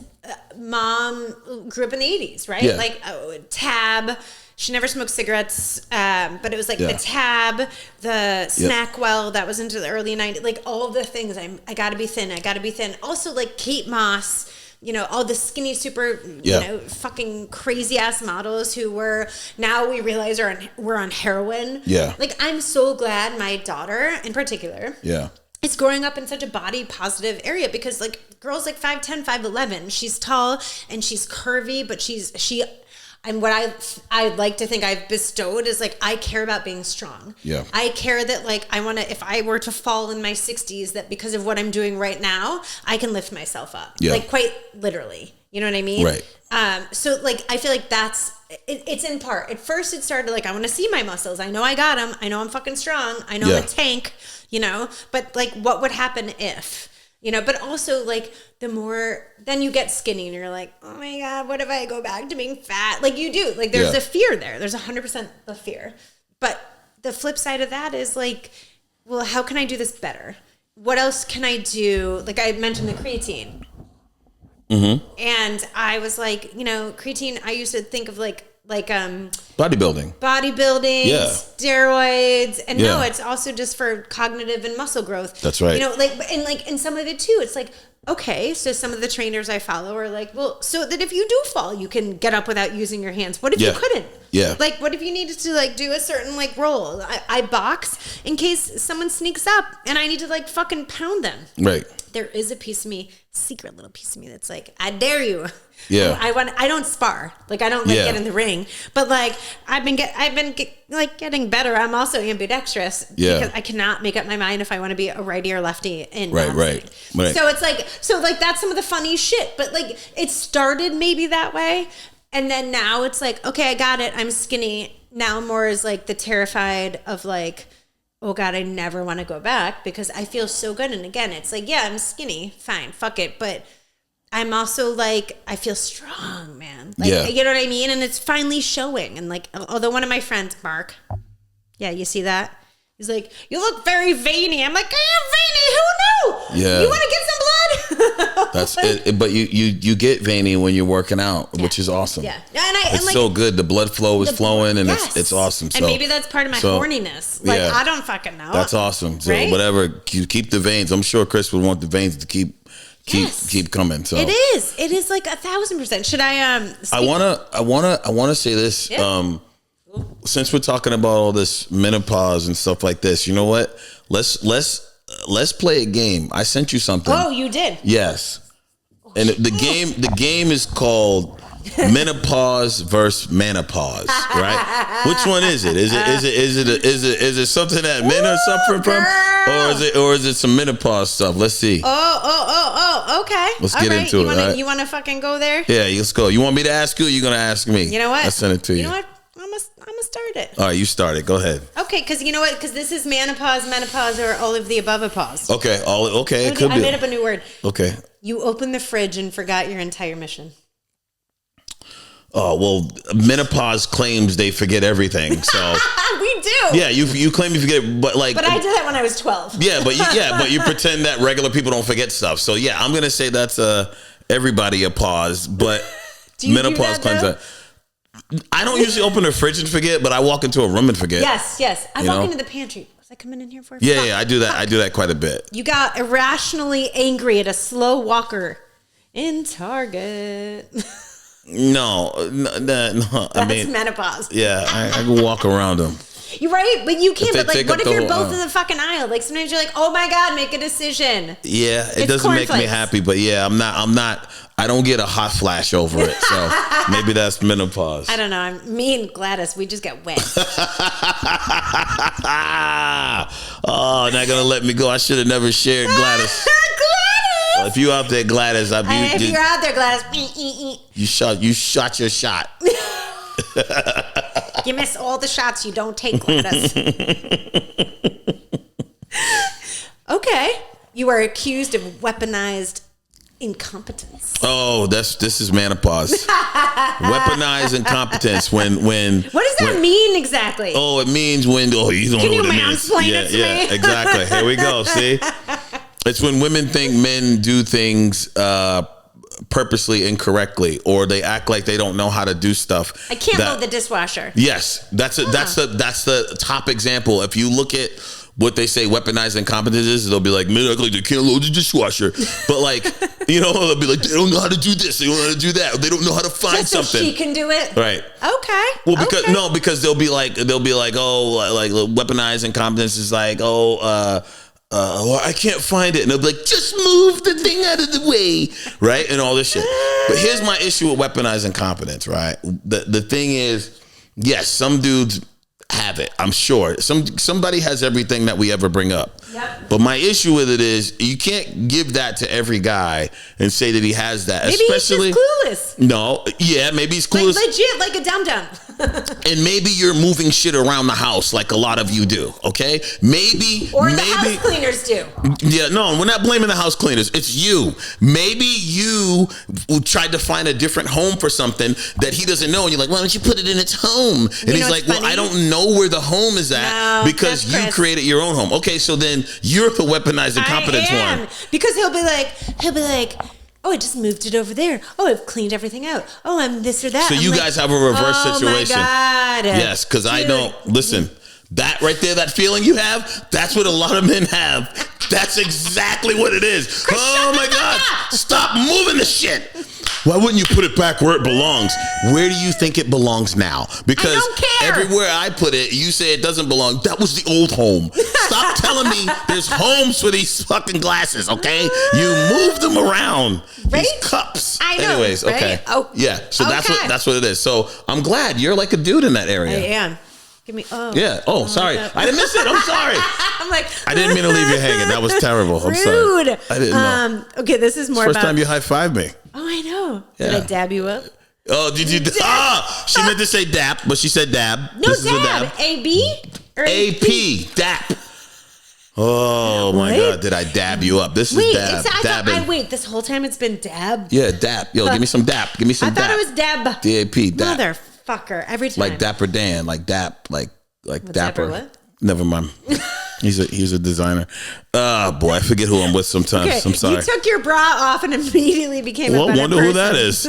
mom grew up in the 80s, right? Yeah. Like, tab. She never smoked cigarettes, but it was like the tab, the Snackwell that was into the early 90s, like all of the things. I gotta be thin. Also, like Kate Moss, you know, all the skinny, super, you know, fucking crazy ass models who now we realize were on heroin. Yeah. Like, I'm so glad my daughter in particular. Yeah. It's growing up in such a body positive area, because like girls like 5'10", 5'11", she's tall and she's curvy, but and what I'd like to think I've bestowed is like, I care about being strong. Yeah. I care that like, I want to, if I were to fall in my 60s, that because of what I'm doing right now, I can lift myself up. Yeah. Like, quite literally. You know what I mean? Right. So like, I feel like it's in part. At first it started like, I want to see my muscles. I know I got them. I know I'm fucking strong. I know I'm a tank, you know, but like, what would happen if? You know, but also like then you get skinny and you're like, oh my God, what if I go back to being fat? Like, you do, like, there's a fear there. There's 100% the fear. But the flip side of that is like, well, how can I do this better? What else can I do? Like, I mentioned the creatine. Mm-hmm. And I was like, you know, creatine, I used to think of like bodybuilding, steroids, and no, it's also just for cognitive and muscle growth. That's right. You know, and some of it too, it's like, okay, so some of the trainers I follow are like, well, so that if you do fall, you can get up without using your hands. What if you couldn't? Yeah. Like, what if you needed to like do a certain like role? I box in case someone sneaks up and I need to like fucking pound them. Right. There is a piece of me, secret little piece of me that's like, I dare you. Yeah. I don't spar. Like I don't like get in the ring, but like I've been getting better. I'm also ambidextrous because I cannot make up my mind if I want to be a righty or lefty in right. So it's like that's some of the funny shit, but like it started maybe that way. And then now it's like, okay, I got it. I'm skinny. Now more is like the terrified of like, oh God, I never want to go back because I feel so good. And again, it's like, yeah, I'm skinny. Fine. Fuck it. But I'm also like, I feel strong, man. Like, you know what I mean? And it's finally showing. And like, although one of my friends, Mark, you see that? He's like, you look very veiny. I'm like, I am veiny. Who knew? Yeah. You want to get some blood? That's it. But you get veiny when you're working out, which is awesome. Yeah. It's like, so good. The blood flow is flowing and it's awesome. So, and maybe that's part of my horniness. Like, I don't fucking know. That's awesome. So whatever, you keep the veins. I'm sure Chris would want the veins to keep coming. So it is like 1,000%. Should I I wanna say this. Yeah. Since we're talking about all this menopause and stuff like this, you know what? Let's play a game. I sent you something. Oh, you did? Yes. And the game is called Menopause Versus Menopause, right? Which one is it? Is it something that men are suffering from, or is it some menopause stuff? Let's see. Oh, okay. Let's get into it. You want to fucking go there? Yeah, let's go. You want me to ask you? Or you gonna ask me? You know what? I sent it to you. You know what? I'm gonna start it. All right, you start it. Go ahead. Okay, because you know what? Because this is menopause, or all of the above pause. Okay, it could be. I made up a new word. Okay. You opened the fridge and forgot your entire mission. Oh, well, menopause claims they forget everything. So we do. Yeah, you claim you forget, but like. But I did that when I was 12. Yeah, but you pretend that regular people don't forget stuff. So yeah, I'm gonna say that's everybody a pause, but menopause claims that. I don't usually open the fridge and forget, but I walk into a room and forget. Yes. I walk into the pantry. Was I coming in here for? Yeah, I do that. I do that quite a bit. You got irrationally angry at a slow walker in Target. No. I mean, menopause. Yeah, I can walk around them. You're right, but you can't. But like, what if you're both in the fucking aisle? Like sometimes you're like, oh my God, make a decision. Yeah, it doesn't make me happy, but yeah, I'm not. I don't get a hot flash over it, so maybe that's menopause. I don't know. Me and Gladys, we just get wet. Oh, not gonna let me go. I should have never shared Gladys. Well, if you out there, Gladys, if you're out there, Gladys, you shot your shot. You miss all the shots you don't take, Gladys. Okay, you are accused of weaponized incompetence. Oh, this is menopause. Weaponized incompetence. When what does that mean exactly? Oh, it means when you don't know what it means. Yeah, exactly. Here we go. See, it's when women think men do things purposely incorrectly, or they act like they don't know how to do stuff. I can't load the dishwasher. Yes, that's the top example. If you look at what they say weaponized incompetence is, they'll be like, men act like they can't load the dishwasher. But like, they'll be like, they don't know how to do this, they don't know how to do that, they don't know how to find just something. So she can do it. Right. Okay. Well, because they'll be like, oh, like weaponized incompetence is like, oh, I can't find it. And they'll be like, just move the thing out of the way. Right? And all this shit. But here's my issue with weaponized incompetence, right? The thing is, yes, some dudes have it. I'm sure. Somebody has everything that we ever bring up. Yep. But my issue with it is you can't give that to every guy and say that he has that. Maybe especially, he's just clueless. No. Yeah, maybe he's clueless. Like legit, like a dum-dum. And maybe you're moving shit around the house like a lot of you do, okay? Or the house cleaners do. Yeah, no, we're not blaming the house cleaners. It's you. Maybe you tried to find a different home for something that he doesn't know, and you're like, why don't you put it in its home? And he's like, well, I don't know where the home is at because you created your own home. Okay, so then you're the weaponized incompetence one. Because he'll be like, oh, I just moved it over there. Oh, I've cleaned everything out. Oh, I'm this or that. So you guys have a reverse situation. Oh my God. Yes, because I don't. Listen, that right there, that feeling you have, that's what a lot of men have. That's exactly what it is. Chris, oh my God. Stop moving the shit. Why wouldn't you put it back where it belongs? Where do you think it belongs now? Because I don't care. Everywhere I put it, you say it doesn't belong. That was the old home. Stop telling me there's homes for these fucking glasses, okay? You move them around. Right? These cups. I know. Anyways, right? okay. Oh, yeah. So okay. that's what it is. So I'm glad you're like a dude in that area. I am. Give me. Oh. Yeah. Oh, sorry. I didn't miss it. I'm sorry. I'm like. I didn't mean to leave you hanging. That was terrible. I'm sorry. Rude. I didn't know. Okay, this is more First about. time you high-fived me. Oh, I know. Yeah. Did I dab you up? Oh, did you? She meant to say dap, but she said dab. No, this dab. Is a dab. A-B? Or AP. Dap. Oh, my God. Did I dab you up? This is dab. Wait, this whole time it's been dab? Yeah, dap. Yo, give me some dap. Give me some dap. I thought it was dab. D-A-P. Dap. Motherfucker. Every time. Like Dapper Dan. Like Dap. Like Dapper. Dapper what? Never mind. He's a designer. Oh, boy. I forget who I'm with sometimes. Okay, I'm sorry. you took your bra off and immediately became a better person. Wonder who that is.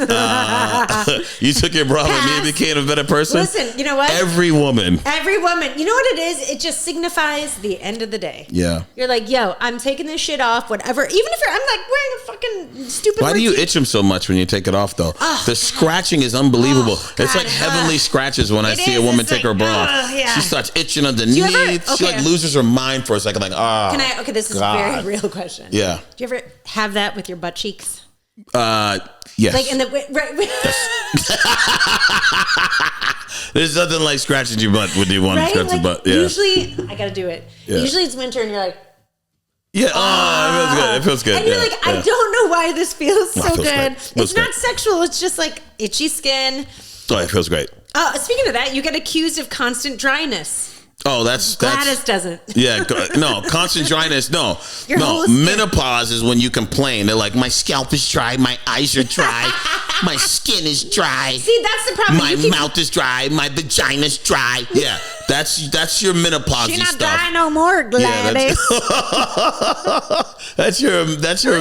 You took your bra off and immediately became a better person? Listen, you know what? Every woman. You know what it is? It just signifies the end of the day. Yeah. You're like, yo, I'm taking this shit off, whatever. Even if I'm like wearing a fucking stupid Why do you itch them so much when you take it off, though? The scratching is unbelievable. It's like heavenly scratches when I see a woman take her bra off. Yeah. She starts itching underneath. She like loses her mind for a second. Like, okay, this is a very real question. Yeah. Do you ever have that with your butt cheeks? Yes. Like in the There's nothing like scratching your butt when you want to scratch your butt. Yeah. Usually, I gotta do it. Yeah. Usually it's winter and you're like, yeah. Oh, it feels good. And you're like, I don't know why this feels so good. Great. It's not sexual. It's just like itchy skin. Oh, it feels great. Speaking of that, you get accused of constant dryness. Oh, that's Gladys doesn't. Yeah, no, constant dryness. No, menopause is when you complain. They're like, my scalp is dry, my eyes are dry, my skin is dry. See, that's the problem. My mouth is dry, my vagina's dry. Yeah, that's your menopause stuff. She's not dry no more, Gladys. Yeah, that's your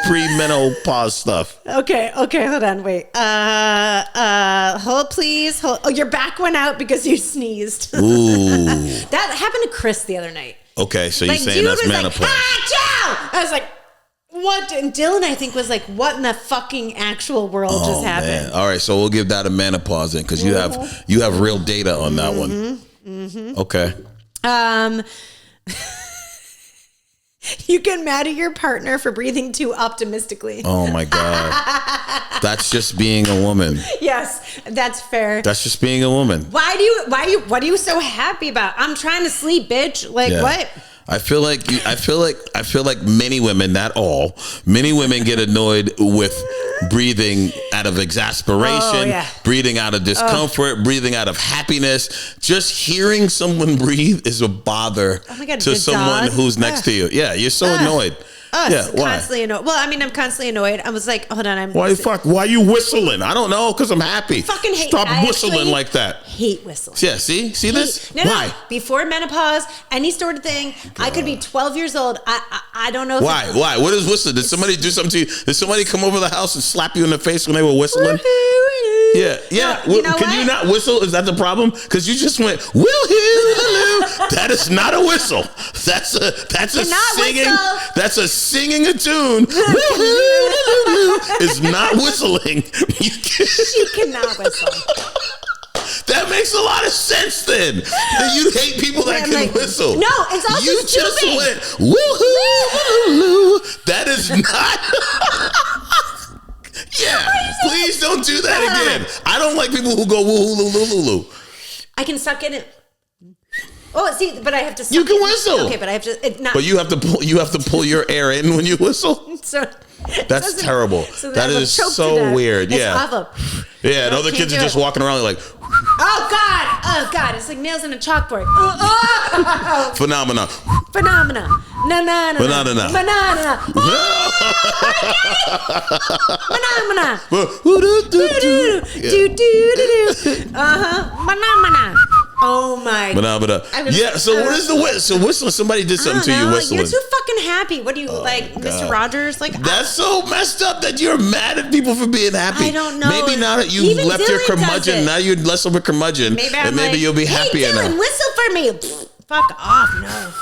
pre-menopause stuff. Okay, hold on, wait. Hold, please, hold. Oh, your back went out because you sneezed. Ooh. That happened to Chris the other night. Okay, so you're saying that's menopause. Like, I was like, what? And Dylan, I think, was like, what in the fucking actual world just happened? Man. All right, so we'll give that a menopause then, because you have real data on that one. Mm-hmm. Okay. You get mad at your partner for breathing too optimistically. Oh my God. That's just being a woman. Yes, that's fair. That's just being a woman. What are you so happy about? I'm trying to sleep, bitch. Like what? I feel like many women, not all, many women get annoyed with breathing out of exasperation, breathing out of discomfort, breathing out of happiness. Just hearing someone breathe is a bother to someone who's next to you. Yeah, you're so annoyed. Constantly annoyed. Well, I mean, I'm constantly annoyed. I was like, hold on, why are you whistling? I don't know, because I'm happy. Fucking hate. Stop whistling like that. Hate whistles. Yeah, see this? No, why? No. Before menopause, any sort of thing. God. I could be 12 years old. I don't know. Why? What is whistling? Did somebody do something to you? Did somebody come over the house and slap you in the face when they were whistling? Yeah. No, can you not whistle? Is that the problem? Because you just went woo-hoo. That is not a whistle. That's a singing. Whistle. That's a singing a tune. Woo-hoo. Is not whistling. She cannot whistle. That makes a lot of sense then. You hate people that can whistle. No, it's also you stupid. Just went woo-hoo. That is not. Yeah, please don't do that again. I don't like people who go woo-hoo-loo-loo-loo. I can suck in it. Oh, see, but I have to. You can whistle. Okay, but I have to. But you have to pull. You have to pull your air in when you whistle. So that's terrible. So that is so weird. It's awful. Yeah, and other kids are just walking around like. Oh God! It's like nails in a chalkboard. Phenomena. Banana. Oh my. Yeah. So what is the whistle? So whistling. Somebody did something to you whistling. You're too fucking happy. What do you like, Mr. Rogers? Like that's so messed up that you're mad at people for being happy. I don't know. Maybe now that you left your curmudgeon, now you're less of a curmudgeon, and maybe you'll be happier now. Hey, Dylan, whistle for me. Fuck off, no.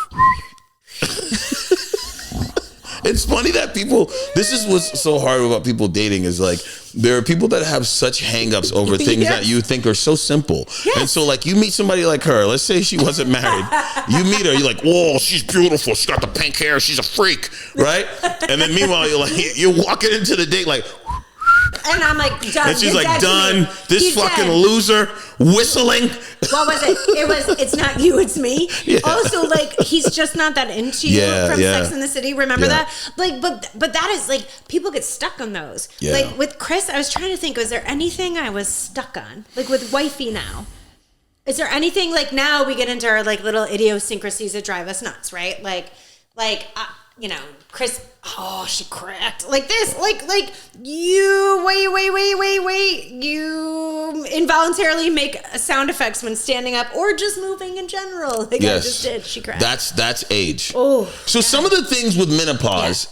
it's funny that people, this is what's so hard about people dating is like, there are people that have such hangups over things that you think are so simple. Yes. And so like you meet somebody like her, let's say she wasn't married. You meet her, you're like, whoa, she's beautiful. She's got the pink hair. She's a freak, right? And then meanwhile, you're walking into the date like, and I'm like, done. And she's like, done. This He's fucking dead. Loser whistling. What was it? It's not you, it's me. Yeah. Also, like, he's just not that into you from Sex and the City. Remember that? Like, but that is like, people get stuck on those. Yeah. Like with Chris, I was trying to think, was there anything I was stuck on? Like with wifey now. Is there anything like now we get into our like little idiosyncrasies that drive us nuts, right? You know, Chris, she cracked like this, like you wait, you involuntarily make sound effects when standing up or just moving in general. Like I just did. She cracked. That's age. Oh, so some of the things with menopause,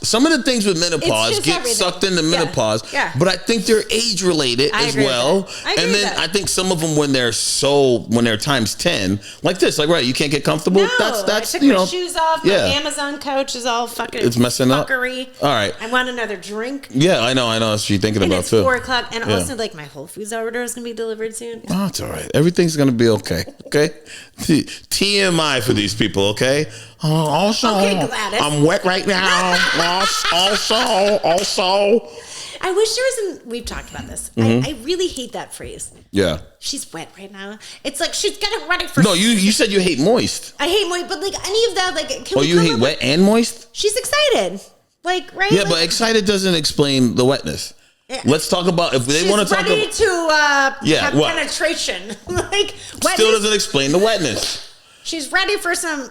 get sucked into menopause. Yeah. But I think they're age related as well. And then I think some of them when they're times 10, like this, like right, you can't get comfortable. No, that's I took my shoes off. My Amazon couch is all fucking. It's messing up. All right. I want another drink. Yeah, I know. That's what you're thinking about too. It's 4:00, and also like my Whole Foods order is gonna be delivered soon. Oh, it's all right. Everything's gonna be okay. Okay. TMI for these people. Okay. Also, Gladys. I'm wet right now. also. I wish there was we've talked about this. Mm-hmm. I really hate that phrase. Yeah. She's wet right now. It's like she's getting ready for. No, you said you hate moist. I hate moist, but like any of that, like. You hate wet and moist? She's excited. Like, right? Yeah, but excited doesn't explain the wetness. Yeah. Let's talk about if they want to talk about. She's ready to have penetration. Like wetness. Still doesn't explain the wetness. She's ready for some.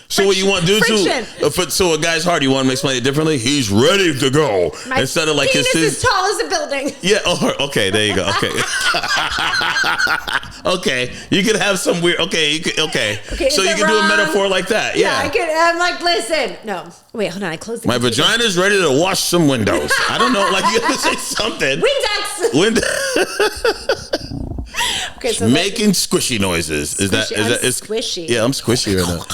So what you want to do too? So a guy's hard. You want to explain it differently? He's ready to go. Instead of like his as tall as a building. Yeah. Oh, okay. There you go. Okay. Okay. You could have some weird. Okay. Okay. So you can do a metaphor like that. Yeah. I could. I'm like, listen. No. Wait. Hold on. I closed the. My vagina's ready to wash some windows. I don't know. Like you have to say something. Windex. Okay, so making squishy noises. Is squishy? Yeah, I'm squishy right now.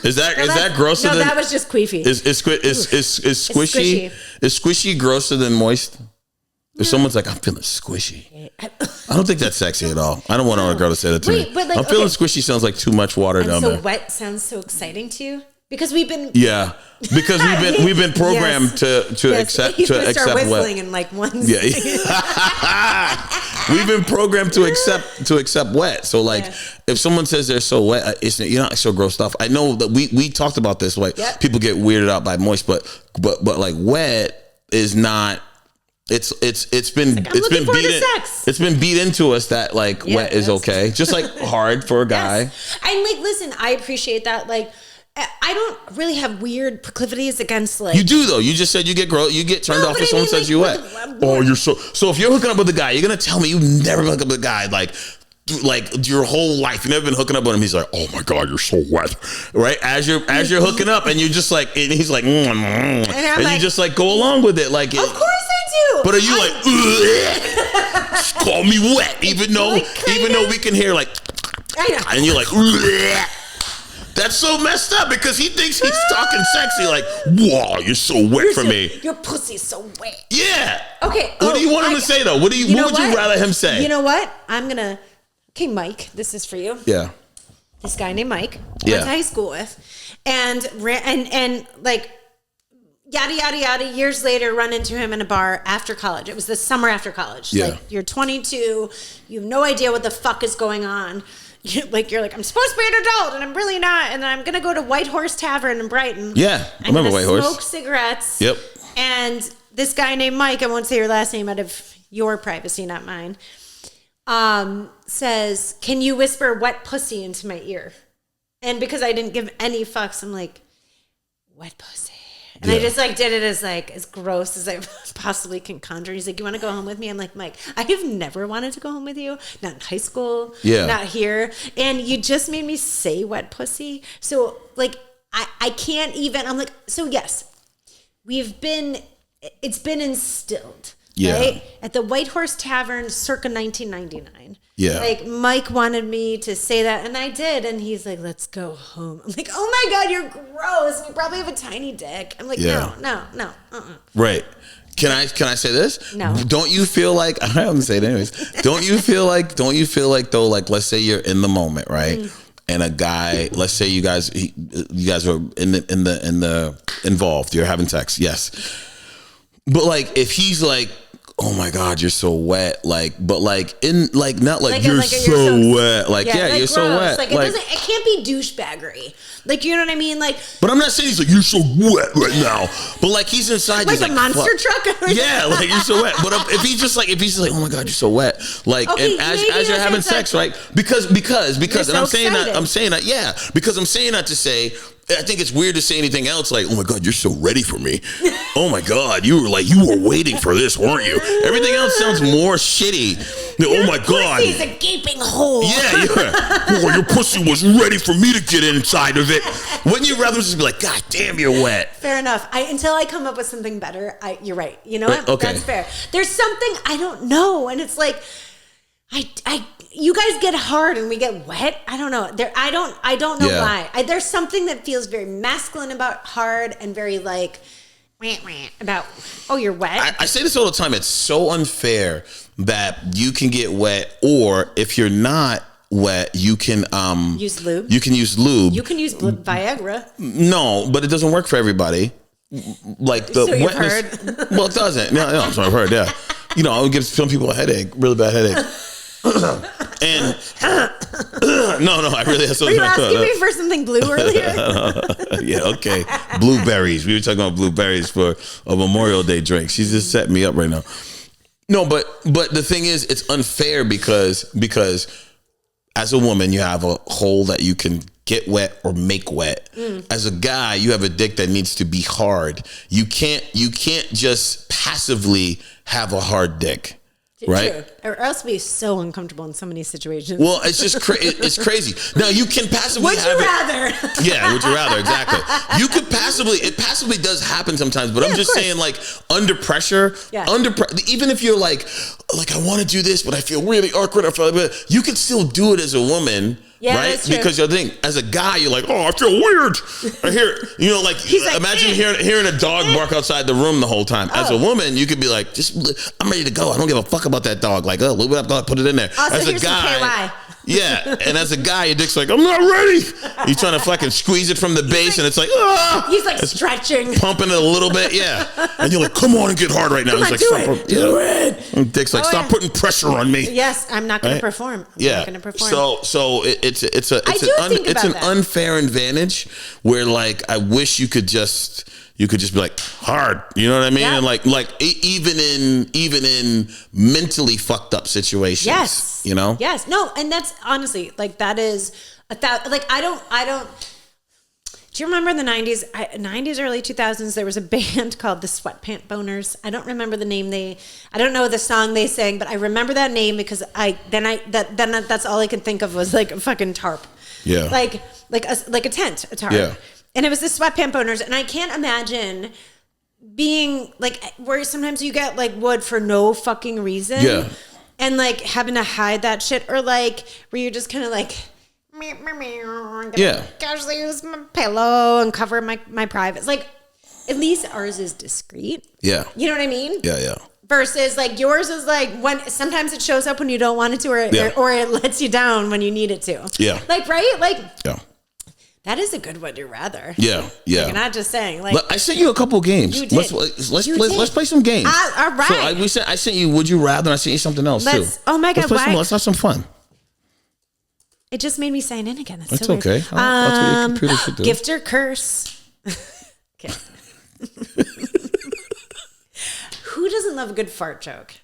Is that grosser than? No, that was just queefy. Is squishy? Is squishy grosser than moist? If someone's like, I'm feeling squishy, I don't think that's sexy at all. I don't want a girl to say that to me. But like, I'm feeling squishy sounds like too much water down there. So wet sounds so exciting to you because we've been we've been programmed to accept whistling wet. in like one. Yeah. We've been programmed to accept wet. So like, if someone says they're so wet, you're not so grossed off. I know that we talked about this. Like people get weirded out by moist, but like wet is not. It's been beat into us that like wet is okay. Just like hard for a guy. Yes. And like, listen, I appreciate that. Like, I don't really have weird proclivities against like. You do though. You just said you get turned off if someone says you wet. You're so if you're hooking up with a guy, you're gonna tell me you've never been hooking up with a guy like your whole life. You've never been hooking up with him. He's like, oh my God, you're so wet, right? As you're hooking up, and you're just like, and he's like, and you just like go along with it, like. Of course I do. But are you like, call me wet, even though we can hear like, I know. and you're like. Ugh. That's so messed up because he thinks he's talking sexy. Like, wow, you're so wet for me. Your pussy's so wet. Yeah. Okay. What do you want him to say though? What would you rather him say? You know what? Okay, Mike, this is for you. Yeah. This guy named Mike. Went to high school with, and like, yada yada yada. Years later, run into him in a bar after college. It was the summer after college. Yeah. Like you're 22, you have no idea what the fuck is going on. You're like, I'm supposed to be an adult, and I'm really not. And then I'm gonna go to White Horse Tavern in Brighton. Yeah, I remember White Horse. Smoke cigarettes. Yep. And this guy named Mike, I won't say your last name out of your privacy, not mine, says, "Can you whisper wet pussy into my ear?" And because I didn't give any fucks, I'm like, wet pussy. And I just like did it as gross as I possibly can conjure. He's like, "You want to go home with me?" I'm like, "Mike, I have never wanted to go home with you. Not in high school. Not here. And you just made me say wet pussy. So like, I can't even." I'm like, so yes, it's been instilled. Yeah. Right? At the White Horse Tavern circa 1999. Yeah. Like Mike wanted me to say that, and I did, and he's like, "Let's go home." I'm like, "Oh my God, you're gross. You probably have a tiny dick." I'm like, "No." Right. Can I say this? No. Don't you feel like I'm gonna say it anyways? Don't you feel like though, like let's say you're in the moment, right? And a guy, let's say you guys are in the involved, you're having sex, yes. But like if he's like, "Oh my God, you're so wet," like, but like in like not like, you're so wet, like yeah, like you're gross. So wet, like it can't be douchebaggery, like you know what I mean, like. But I'm not saying he's like, "You're so wet right now," but like he's inside, like he's a monster truck. Yeah, like you're so wet. But if he's just like, "Oh my God, you're so wet," like, okay, and as you're having sex, right? Because, and I'm saying that, yeah, because I'm saying that to say. I think it's weird to say anything else like, "Oh my God, you're so ready for me." Oh my God, you were waiting for this, weren't you? Everything else sounds more shitty. Oh my God. Pussy's a gaping hole. Yeah. Oh, your pussy was ready for me to get inside of it. Wouldn't you rather just be like, "God damn, you're wet"? Fair enough. Until I come up with something better, you're right. You know what? Okay. That's fair. There's something I don't know, and it's like, you guys get hard and we get wet. I don't know. I don't know why. There's something that feels very masculine about hard and very like about, "Oh, you're wet." I say this all the time. It's so unfair that you can get wet, or if you're not wet, you can use lube. You can use lube. You can use Viagra. No, but it doesn't work for everybody. Like the so you've wetness. Heard. Well, it doesn't. No, so I've heard. Yeah, you know, it gives some people a headache, really bad headache. And no, I really have something. Were you asking me for something blue earlier? Yeah, okay. Blueberries. We were talking about blueberries for a Memorial Day drink. She's just setting me up right now. No, but the thing is, it's unfair because as a woman, you have a hole that you can get wet or make wet. As a guy, you have a dick that needs to be hard. You can't just passively have a hard dick. Right, true. Or else be so uncomfortable in so many situations. Well, it's just it's crazy. Now you can passively. Would you rather? Yeah, would you rather? Exactly. You could passively. It passively does happen sometimes, but I'm just saying, like under pressure, even if you're like I want to do this, but I feel really awkward. You can still do it as a woman. Yeah, right? That's true. Because you think as a guy, you're like, "Oh, I feel weird." I hear, like imagine hearing a dog bark outside the room the whole time. As a woman, you could be like, "I'm ready to go. I don't give a fuck about that dog." Like, "Oh, look up, put it in there." Also, as a here's guy, some KY. Yeah, and as a guy, your dick's like, "I'm not ready." You're trying to fucking squeeze it from the base, and it's like, "Ah!" He's like stretching, pumping it a little bit, yeah. And you're like, "Come on and get hard right now." He's like, "Do it." And dick's like, "Stop putting pressure on me." Yes, I'm not going to perform. I'm not going to perform. So it's an unfair advantage where like I wish you could just be like hard, you know what I mean? Yeah. And like even in mentally fucked up situations. Yes. You know? Yes. No, and that's honestly like that is like I don't do you remember in the 90s, early 2000s, there was a band called the Sweatpant Boners. I don't remember the name I don't know the song they sang, but I remember that name because that's all I could think of was like a fucking tarp. Yeah. Like a tent, a tarp. Yeah. And it was the Sweatpant Boners, and I can't imagine being like where sometimes you get like wood for no fucking reason. Yeah. And like having to hide that shit, or like where you're just kind of like, casually use my pillow and cover my privates. Like at least ours is discreet. Yeah. You know what I mean? Yeah. Versus like yours is like when sometimes it shows up when you don't want it to, or it lets you down when you need it to. Yeah. Like right? Like yeah. That is a good would you rather. Yeah. Like, I'm not just saying. Like I sent you a couple of games. You did. Let's play some games. All right. So I sent you Would You Rather, and I sent you something else too. Oh my God! Let's have some fun. It just made me sign in again. That's so so okay. Weird. That's what your computer should do. Gift or curse? Okay. Who doesn't love a good fart joke?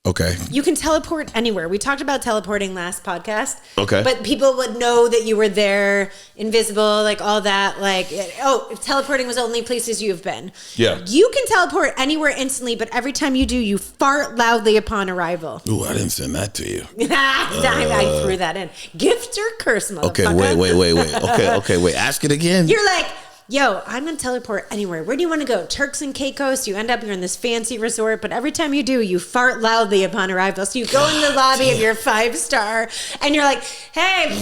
Okay. You can teleport anywhere. We talked about teleporting last podcast. Okay. But people would know that you were there, invisible, like all that. Like, if teleporting was only places you've been. Yeah. You can teleport anywhere instantly, but every time you do, you fart loudly upon arrival. Ooh, I didn't send that to you. I threw that in. Gift or curse, motherfucker? Okay, wait. Okay, wait. Ask it again. You're like, yo, I'm going to teleport anywhere. Where do you want to go? Turks and Caicos? You end up, you're in this fancy resort, but every time you do, you fart loudly upon arrival. So you go in the lobby of your 5-star and you're like, hey.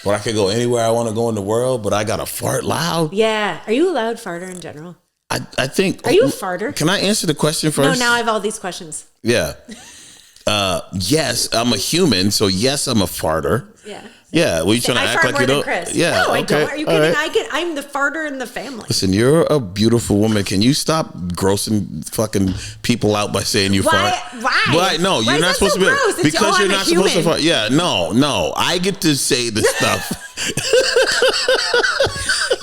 But I could go anywhere I want to go in the world, but I got to fart loud? Yeah. Are you a loud farter in general? I think. Are you a farter? Can I answer the question first? No, now I have all these questions. Yeah. Yes, I'm a human, so yes, I'm a farter. Yeah. Yeah, well, you trying to act like you don't? Chris. Yeah, no, I don't. Are you kidding? Right. I'm the farter in the family. Listen, you're a beautiful woman. Can you stop grossing fucking people out by saying you fart? Why? No, you're not supposed to be. Gross? Because you're not supposed to fart. Yeah, no. I get to say the stuff.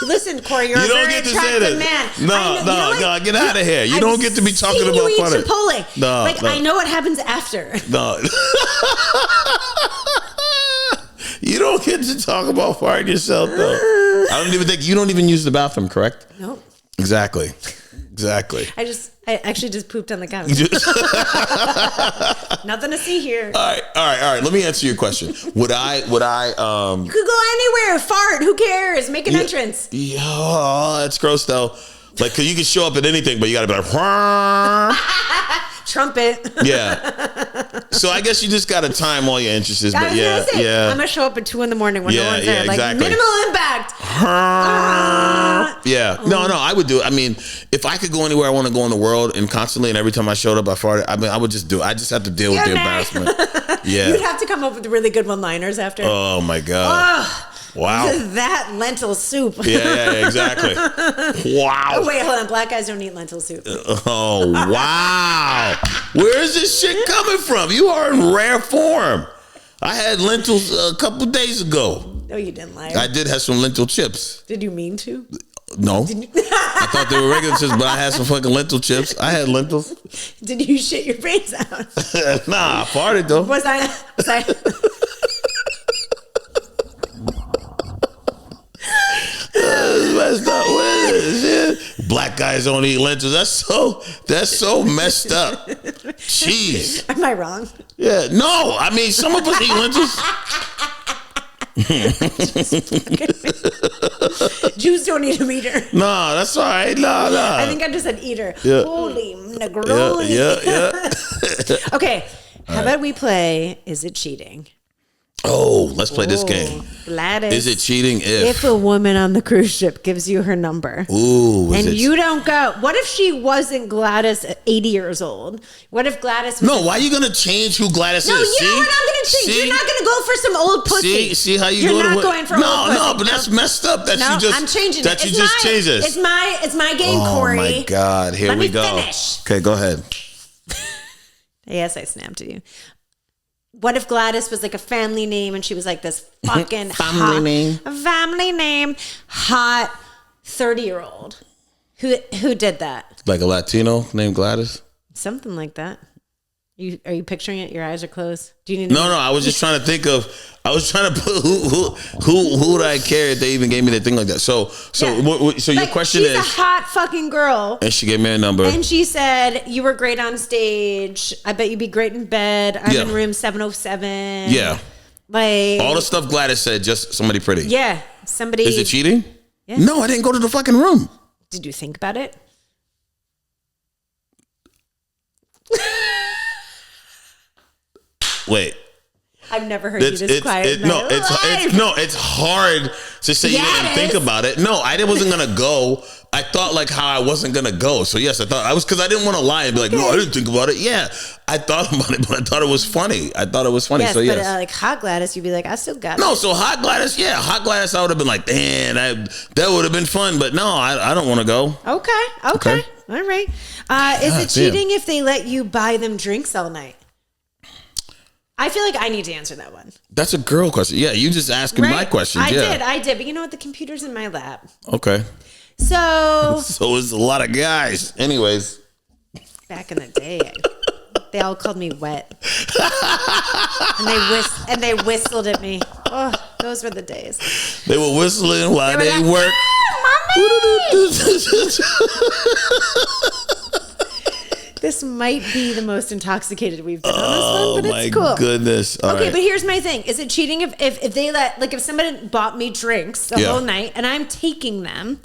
Listen, Corey, you're a very attractive man. No, get out of here. You don't get to be talking about farting. Chipotle. No, I know what happens after. No. You don't get to talk about farting yourself, though. You don't even use the bathroom, correct? Nope. Exactly. I actually just pooped on the couch. Nothing to see here. All right. Let me answer your question. Would I? You could go anywhere. Fart. Who cares? Make an entrance. Yeah, that's gross though. Like, cause you can show up at anything, but you gotta be like, trumpet. Yeah. So I guess you just gotta time all your interests. But yeah. I'm gonna show up at 2 a.m. when no one's there. Like exactly. Minimal impact. Yeah. No, I would do it. I mean, if I could go anywhere I want to go in the world and constantly, and every time I showed up, I farted. I mean, I would just do it. I just have to deal with the embarrassment. Yeah. You'd have to come up with really good one-liners after. Oh my God. Wow. That lentil soup. Yeah, exactly. Wow. Oh, wait, hold on. Black guys don't eat lentil soup. Oh, wow. Where is this shit coming from? You are in rare form. I had lentils a couple days ago. No, you didn't lie. I did have some lentil chips. Did you mean to? No. I thought they were regular chips, but I had some fucking lentil chips. I had lentils. Did you shit your brains out? Nah, I farted though. Was I? Messed up. What is this? Black guys don't eat lentils. That's so messed up. Jeez. Am I wrong? Yeah. No. I mean, some of us eat lentils. Jews don't eat them either. No, that's all right. No. I think I just said eater. Yeah. Holy Negroni. Yeah. Okay. How about we play Is It Cheating? Oh, let's play this game. Gladys. Is it cheating if a woman on the cruise ship gives you her number? Ooh. And you don't go. What if she wasn't Gladys at 80 years old? What if Gladys was... No, why are you going to change who Gladys is? No, you know what I'm going to change? You're not going to go for some old pussy. See how you You're go not to going for old pussy. No, but that's messed up that you just... I'm changing that it. You just changed this. It's my game, Corey. Oh, my God. Here we go. Let me finish. Okay, go ahead. Yes, I snapped at you. What if Gladys was like a family name and she was like this fucking family name, hot 30-year-old? Who did that? Like a Latino named Gladys? Something like that. Are you picturing it? Your eyes are closed. Do you need? No. I was just trying to think of. I was trying to put who would I care if they even gave me that thing like that. So your question is, she's a hot fucking girl, and she gave me a number, and she said you were great on stage. I bet you'd be great in bed. I'm in room 707. Yeah, like all the stuff Gladys said. Just somebody pretty. Yeah, somebody. Is it cheating? Yeah. No, I didn't go to the fucking room. Did you think about it? Wait. I've never heard you this quiet. It's hard to say you didn't think about it. No, I wasn't gonna go. I thought like how I wasn't gonna go. So yes, I thought I was because I didn't want to lie and be like, no, I didn't think about it. Yeah, I thought about it, but I thought it was funny. Yes, so yes. But like hot Gladys, you'd be like, I still got it. No, so hot Gladys, hot Gladys, I would have been like, damn, that would have been fun. But no, I don't want to go. Okay. All right. Is it cheating if they let you buy them drinks all night? I feel like I need to answer that one. That's a girl question. Yeah, you just asking my questions. I did. But you know what? The computer's in my lap. Okay. So it's a lot of guys. Anyways. Back in the day, they all called me wet. and they whistled at me. Oh, those were the days. They were whistling while they like, worked. This might be the most intoxicated we've been on this one, but it's cool. Oh my goodness. All okay, right. but here's my thing. Is it cheating if they if somebody bought me drinks the whole night and I'm taking them?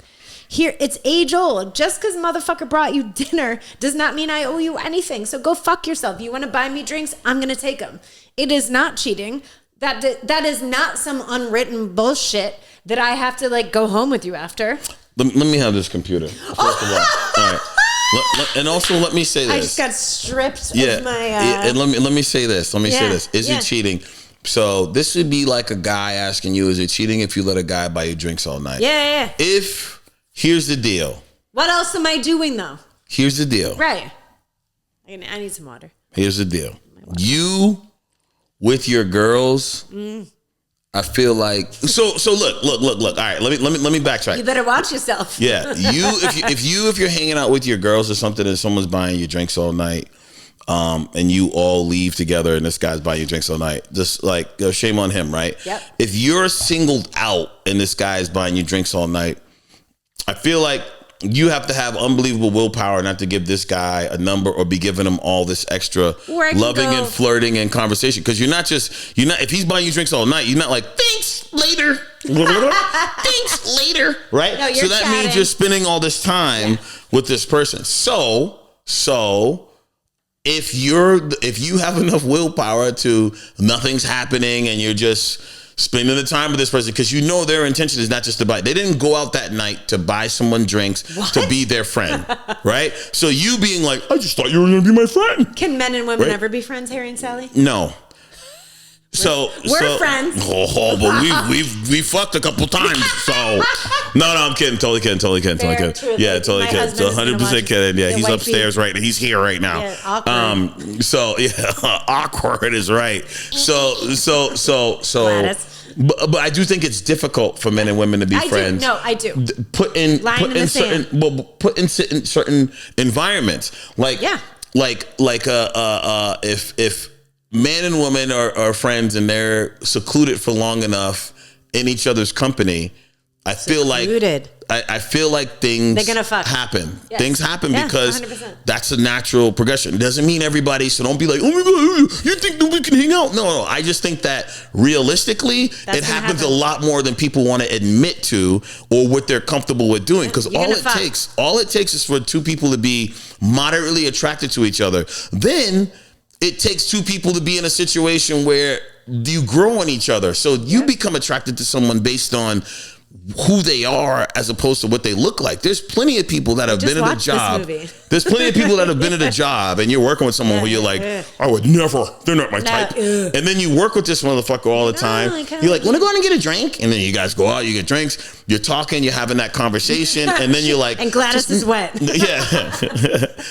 Here, it's age old. Just because motherfucker brought you dinner does not mean I owe you anything. So go fuck yourself. You want to buy me drinks? I'm going to take them. It is not cheating. That is not some unwritten bullshit that I have to like go home with you after. Let me have this computer. First of all. All right. And also, let me say this. I just got stripped of my... And let me say this. Let me say this. Is it cheating? So this would be like a guy asking you, is it cheating if you let a guy buy you drinks all night? Yeah. Here's the deal. What else am I doing, though? Here's the deal. Right. I need some water. Here's the deal. You, with your girls, I feel like... So look. All right, let me backtrack. You better watch yourself. Yeah. If you're hanging out with your girls or something and someone's buying you drinks all night, and you all leave together and this guy's buying you drinks all night, just like, shame on him, right? Yep. If you're singled out and this guy is buying you drinks all night, I feel like you have to have unbelievable willpower not to give this guy a number or be giving him all this extra loving and flirting and conversation. Because you're not, if he's buying you drinks all night, you're not like, thanks, later. Thanks, later. Right? No, so that means you're spending all this time with this person. So if you have enough willpower to nothing's happening and you're just spending the time with this person, because you know their intention is not just to buy. They didn't go out that night to buy someone drinks to be their friend, right? So you being like, I just thought you were going to be my friend. Can men and women ever be friends, Harry and Sally? No. We're friends. But we fucked a couple times. So no, I'm kidding. Totally kidding. Yeah, totally kidding. 100% kidding. Yeah, he's upstairs right now. He's here right now. Yeah, awkward. So yeah, awkward is right. So. Gladys. But I do think it's difficult for men and women to be friends. I do. Put in certain environments, if man and woman are friends and they're secluded for long enough in each other's company, I feel like things they're gonna happen. Yes. Things happen because 100%. that's a natural progression. It doesn't mean everybody, so don't be like, oh my God, you think that we can hang out? No. I just think that realistically, it happens a lot more than people want to admit to or what they're comfortable with doing. Because all it takes is for two people to be moderately attracted to each other. Then it takes two people to be in a situation where you grow on each other. So you become attracted to someone based on who they are as opposed to what they look like. There's plenty of people that have been at a job. There's plenty of people that have been at a job and you're working with someone who you're like, I would never, they're not my type. And then you work with this motherfucker all the time. You're like, want to go out and get a drink? And then you guys go out, you get drinks, you're talking, you're having that conversation. And then you're like, and Gladys is wet. Yeah.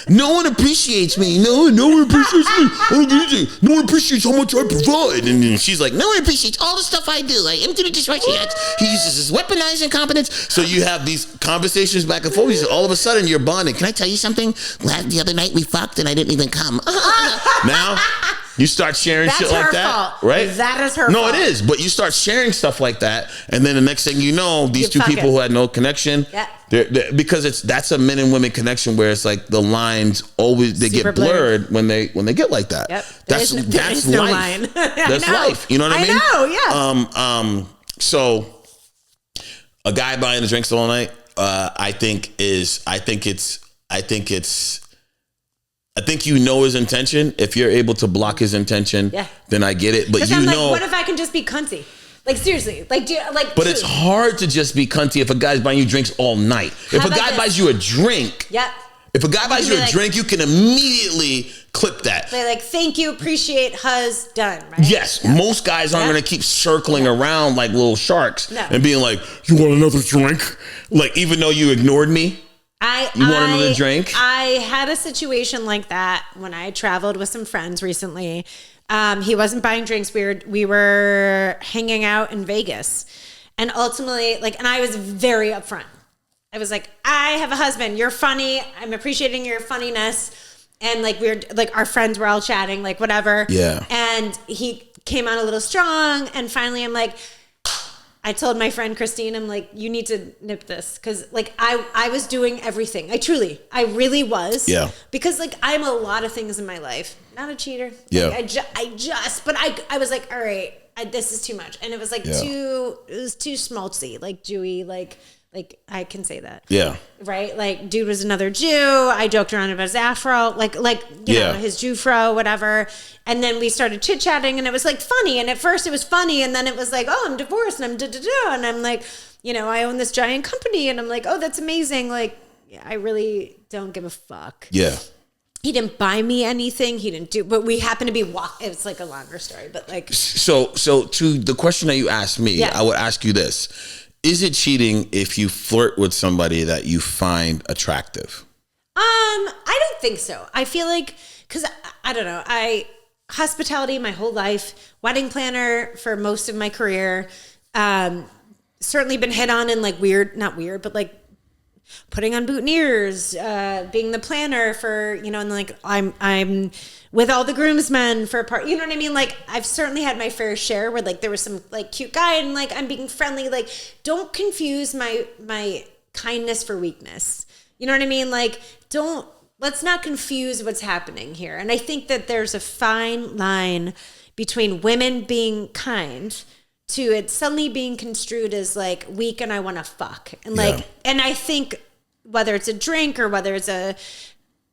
No one appreciates me. No one appreciates me. No one appreciates how much I provide. And she's like, no one appreciates all the stuff I do. I empty the dishwasher. He uses his weaponized incompetence. So you have these conversations back and forth. All of a sudden you're bonding. Can I tell you something? The other night we fucked and I didn't even come. Now you start sharing shit like that. Fault. Right? That is her fault. No, it is. But you start sharing stuff like that. And then the next thing you know, these two people who had no connection, because that's a men and women connection where it's like the lines always, they get blurred when they get like that. Yep. That's life. No line. That's life. You know what I mean? I know, yeah. So a guy buying the drinks all night, I think you know his intention. If you're able to block his intention, then I get it. But you know, what if I can just be cunty? Like seriously, but it's hard to just be cunty if a guy's buying you drinks all night. If a guy buys you a drink, if a guy buys you a drink, you can immediately clip that. They're like, thank you, appreciate, huzz, done, right? Yes, most guys aren't going to keep circling around like little sharks and being like, you want another drink? Like, even though you ignored me? You want another drink? I had a situation like that when I traveled with some friends recently. He wasn't buying drinks. We were hanging out in Vegas. And ultimately, and I was very upfront. I was like, I have a husband. You're funny. I'm appreciating your funniness. And our friends were all chatting, whatever. Yeah. And he came on a little strong. And finally I'm like, I told my friend Christine, I'm like, you need to nip this. Cause like I was doing everything. I really was. Yeah. Because like I'm a lot of things in my life. Not a cheater. Yeah. Like, but I was like, all right, this is too much. And it was like it was too schmaltzy, like Jewy, like I can say that. Yeah. Right? Like, dude was another Jew. I joked around about his afro, you know, his Jew fro, whatever. And then we started chit-chatting, and it was, like, funny. And at first it was funny, and then it was like, oh, I'm divorced, and I'm da-da-da. And I'm like, you know, I own this giant company. And I'm like, oh, that's amazing. Like, I really don't give a fuck. Yeah. He didn't buy me anything. He didn't do, but we happened to be it's like a longer story, but like. So to the question that you asked me, I would ask you this. Is it cheating if you flirt with somebody that you find attractive? I don't think so. I feel like, cause I don't know, hospitality my whole life, wedding planner for most of my career, certainly been hit on in like not weird, but like putting on boutonnieres, being the planner for, you know, and like I'm with all the groomsmen for a part, you know what I mean? Like I've certainly had my fair share where like there was some like cute guy and like I'm being friendly. Like don't confuse my kindness for weakness. You know what I mean? Like let's not confuse what's happening here. And I think that there's a fine line between women being kind to it suddenly being construed as like weak and I want to fuck. And like, and I think whether it's a drink or whether it's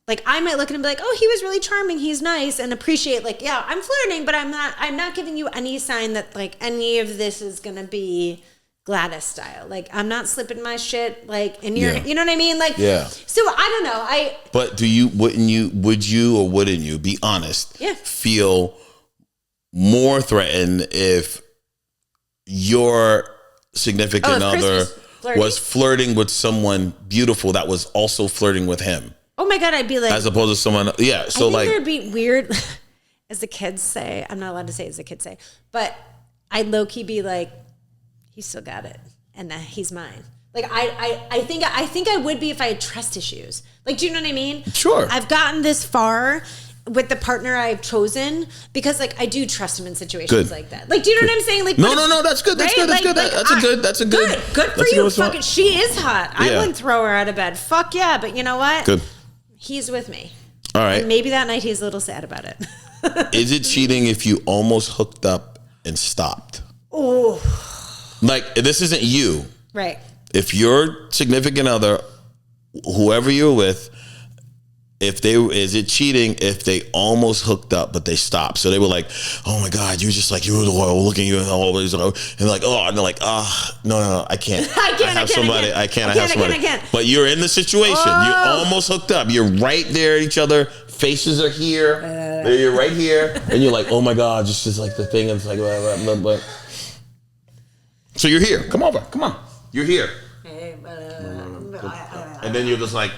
like I might look at him and be like, oh, he was really charming. He's nice, and appreciate like, yeah, I'm flirting, but I'm not giving you any sign that like any of this is going to be Gladys style. Like I'm not slipping my shit like in your, you know what I mean? Like, so I don't know. But would you or wouldn't you be honest? Yeah. Feel more threatened if your significant other was flirting with someone beautiful that was also flirting with him? Oh my God, I'd be like, as opposed to someone, So I think like, it'd be weird, as the kids say. I'm not allowed to say as the kids say, but I'd low key be like, he still got it, and that he's mine. Like I think I would be if I had trust issues. Like, do you know what I mean? Sure. I've gotten this far with the partner I've chosen because like I do trust him in situations like that. Like, do you know what I'm saying? Like, no, that's good. That's good. That's good. That's a good. Good for you. Fucking, she is hot. I wouldn't throw her out of bed. Fuck yeah. But you know what? Good. He's with me. All right. And maybe that night he's a little sad about it. Is it cheating if you almost hooked up and stopped? Oh. Like, this isn't you. Right. If your significant other, whoever you're with, is it cheating if they almost hooked up but they stopped? So they were like, oh my God, you were the one looking at you always, and like, oh, and they're like, no, I can't. I have somebody. But you're in the situation. You almost hooked up. You're right there at each other. Faces are here. You're right here, and you're like, oh my God, just like the thing. And it's like, blah, blah, blah. So you're here. Come over. Come on. You're here. And then you're just like,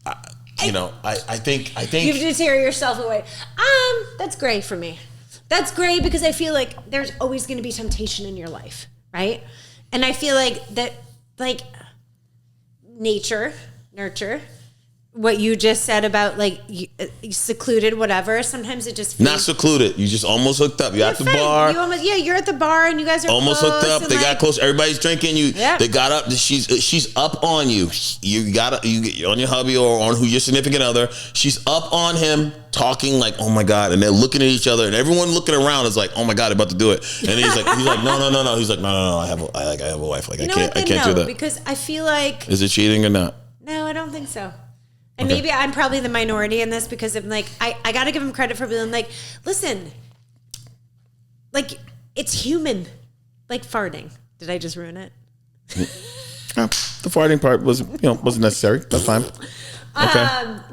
I think you have to tear yourself away. That's great for me. That's great because I feel like there's always going to be temptation in your life, right? And I feel like that, like nurture, what you just said about like secluded, whatever. Sometimes it just feels not secluded. You just almost hooked up. You're at the bar. You're at the bar and you guys are almost hooked up. They got close. Everybody's drinking. They got up. She's up on you. You on your hubby or on who your significant other. She's up on him, talking like, oh my God, and they're looking at each other, and everyone looking around is like, oh my God, they're about to do it. And he's like, no. He's like, no. I have a wife. Like, I can't do that because I feel like, is it cheating or not? No, I don't think so. And maybe I'm probably the minority in this because I'm like, I got to give him credit for being like, listen, like it's human, like farting. Did I just ruin it? The farting part wasn't necessary. That's fine. Okay.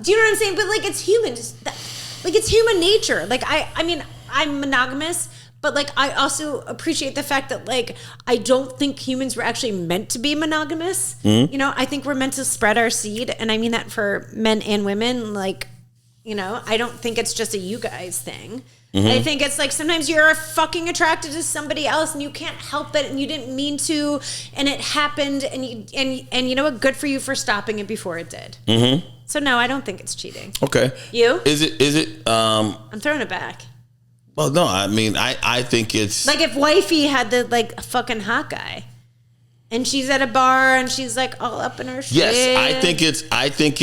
Do you know what I'm saying? But like, it's human. Like it's human nature. Like I mean, I'm monogamous, but like I also appreciate the fact that like I don't think humans were actually meant to be monogamous. Mm-hmm. You know, I think we're meant to spread our seed, and I mean that for men and women. Like, you know, I don't think it's just a you guys thing. Mm-hmm. I think it's like sometimes you're fucking attracted to somebody else and you can't help it and you didn't mean to and it happened and you know what? Good for you for stopping it before it did. Mm-hmm. So no, I don't think it's cheating. Okay. You? Is it? I'm throwing it back. Well, no, I mean, I think it's like if wifey had the like fucking hot guy, and she's at a bar and she's like all up in her shit. Yes, I think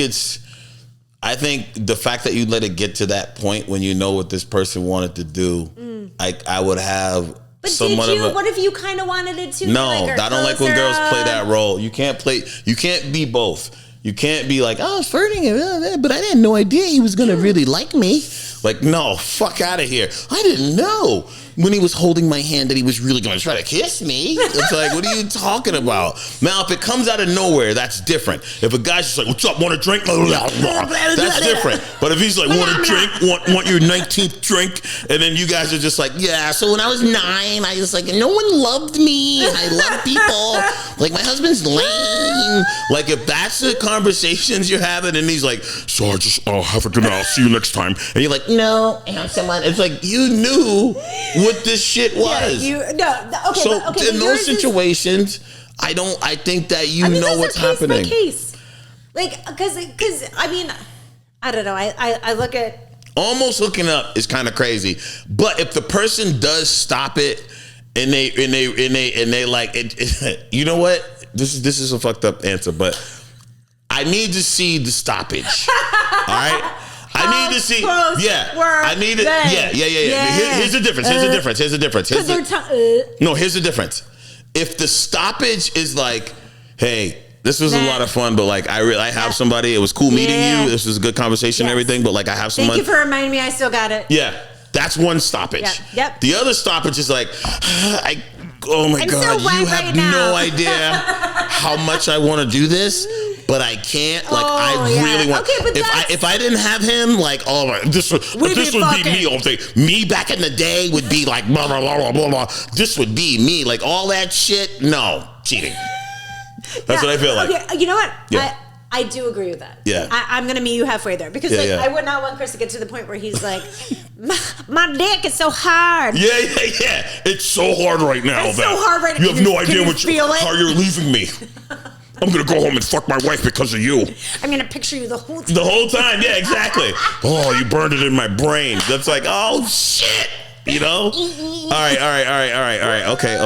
the fact that you let it get to that point when you know what this person wanted to do, I would have. But somewhat did you? of a, What if you kind of wanted it to? no, like, I don't like when girls play that role. You can't be both. You can't be like, I was flirting, but I had no idea he was gonna really like me. Like, no, fuck out of here. I didn't know when he was holding my hand that he was really gonna try to kiss me. It's like, what are you talking about? Now, if it comes out of nowhere, that's different. If a guy's just like, what's up, want a drink? That's different. But if he's like, want a drink? Want your 19th drink? And then you guys are just like, yeah, so when I was 9, I was like, no one loved me. I love people. Like, my husband's lame. Like, if that's the conversations you're having, and he's like, so I'll have a dinner. I'll see you next time. And you're like, no, I have someone. It's like, you knew what this shit was. Okay. So but in those situations, I think that you know what's happening. By case. Like, because I mean, I don't know. I look at almost hooking up is kind of crazy, but if the person does stop it and they like it, you know what? This is a fucked up answer, but I need to see the stoppage. All right. I need to see. Yeah. I need it. Yeah. Here's the difference. No, here's the difference. If the stoppage is like, hey, this was a lot of fun, but like I have somebody. It was cool meeting you. This was a good conversation and everything, but like I have someone. Thank you for reminding me. I still got it. Yeah. That's one stoppage. Yep. The other stoppage is like, oh my God, you have no idea how much I want to do this. But I can't. Like, really want. Okay, but if I didn't have him, like, oh my, this would be me all day. Me back in the day would be like blah blah blah blah blah. This would be me. Like all that shit. No, cheating. That's what I feel like. Okay, you know what? Yeah. I do agree with that. Yeah. I'm gonna meet you halfway there because I would not want Chris to get to the point where he's like, my dick is so hard. Yeah. It's so hard right now. It's so hard right now. You have no idea how you're leaving me. I'm gonna go home and fuck my wife because of you. I'm gonna picture you the whole time. The whole time, yeah, exactly. Oh, you burned it in my brain. That's like, oh shit, you know. All right. Okay.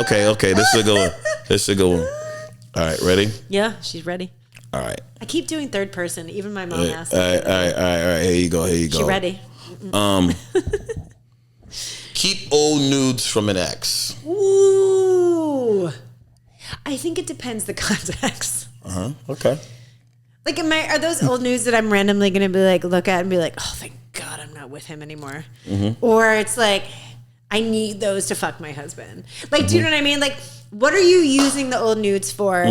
This is a good one. All right, ready? Yeah, she's ready. All right. I keep doing third person. Even my mom asked. All right. Here you go. She ready? Keep old nudes from an ex. Ooh. I think it depends the context. Okay. Like, are those old nudes that I'm randomly going to be like, look at and be like, oh, thank God I'm not with him anymore. Or it's like, I need those to fuck my husband. Like, do you know what I mean? Like, what are you using the old nudes for?